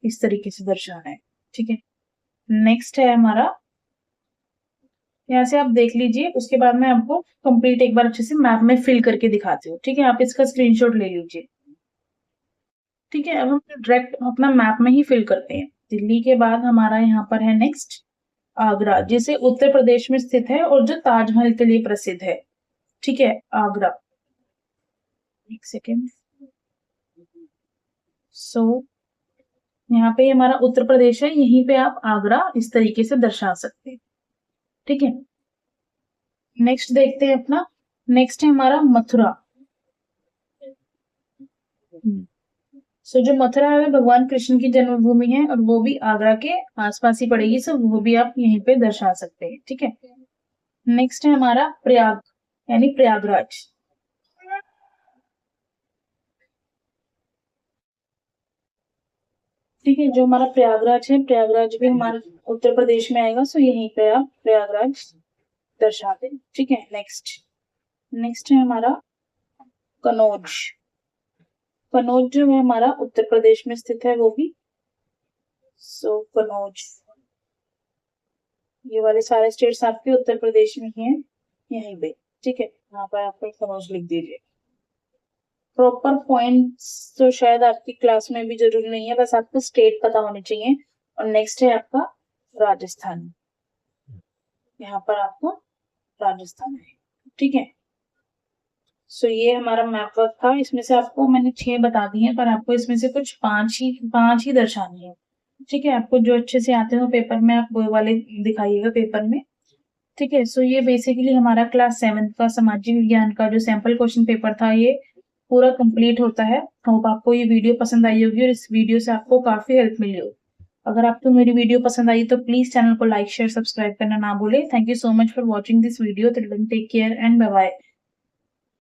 इस तरीके से दर्शाना है। ठीक है, नेक्स्ट है हमारा, यहाँ से आप देख लीजिए, उसके बाद मैं आपको कंप्लीट एक बार अच्छे से मैप में फिल करके दिखाती हूँ। ठीक है, आप इसका स्क्रीनशॉट ले लीजिए। ठीक है, अब हम डायरेक्ट अपना मैप में ही फिल करते हैं। दिल्ली के बाद हमारा यहाँ पर है नेक्स्ट आगरा, जिसे उत्तर प्रदेश में स्थित है और जो ताजमहल के लिए प्रसिद्ध है। ठीक है, आगरा, एक सेकेंड। यहाँ पे हमारा उत्तर प्रदेश है, यहीं पे आप आगरा इस तरीके से दर्शा सकते हैं। ठीक है, नेक्स्ट देखते हैं अपना, नेक्स्ट है हमारा मथुरा। जो मथुरा है भगवान कृष्ण की जन्मभूमि है और वो भी आगरा के आसपास ही पड़ेगी, वो भी आप यहीं पे दर्शा सकते हैं। ठीक है, नेक्स्ट है हमारा प्रयाग यानी प्रयागराज। ठीक है, जो हमारा प्रयागराज है, प्रयागराज भी हमारे उत्तर प्रदेश में आएगा, यहीं पे आप प्रयागराज दर्शा दें। ठीक है, नेक्स्ट है हमारा कनौज। कनौज जो है हमारा उत्तर प्रदेश में स्थित है वो भी। सो कनौज, ये वाले सारे स्टेट्स आपके उत्तर प्रदेश में ही हैं, यहीं पे। ठीक है, यहाँ पर आप कनौज लिख दीजिए। प्रॉपर पॉइंट्स तो शायद आपकी क्लास में भी जरूरी नहीं है, बस आपको स्टेट पता होने चाहिए। और नेक्स्ट है आपका राजस्थान, यहाँ पर आपको राजस्थान है। ठीक है, सो ये हमारा मैप वर्क था। इसमें से आपको मैंने 6 बता दी हैं, पर आपको इसमें से कुछ 5 ही दर्शानी है। ठीक है, आपको जो अच्छे से आते हो पेपर में आप वो वाले दिखाइएगा पेपर में। ठीक है, सो ये बेसिकली हमारा क्लास 7 का सामाजिक विज्ञान का जो सैंपल क्वेश्चन पेपर था ये पूरा कंप्लीट होता है। होप आपको ये वीडियो पसंद आई होगी और इस वीडियो से आपको काफी हेल्प मिली हो। अगर आपको मेरी वीडियो पसंद आई तो प्लीज चैनल को लाइक शेयर सब्सक्राइब करना ना भूले। Thank you so much for watching this video. Till then take care and bye bye.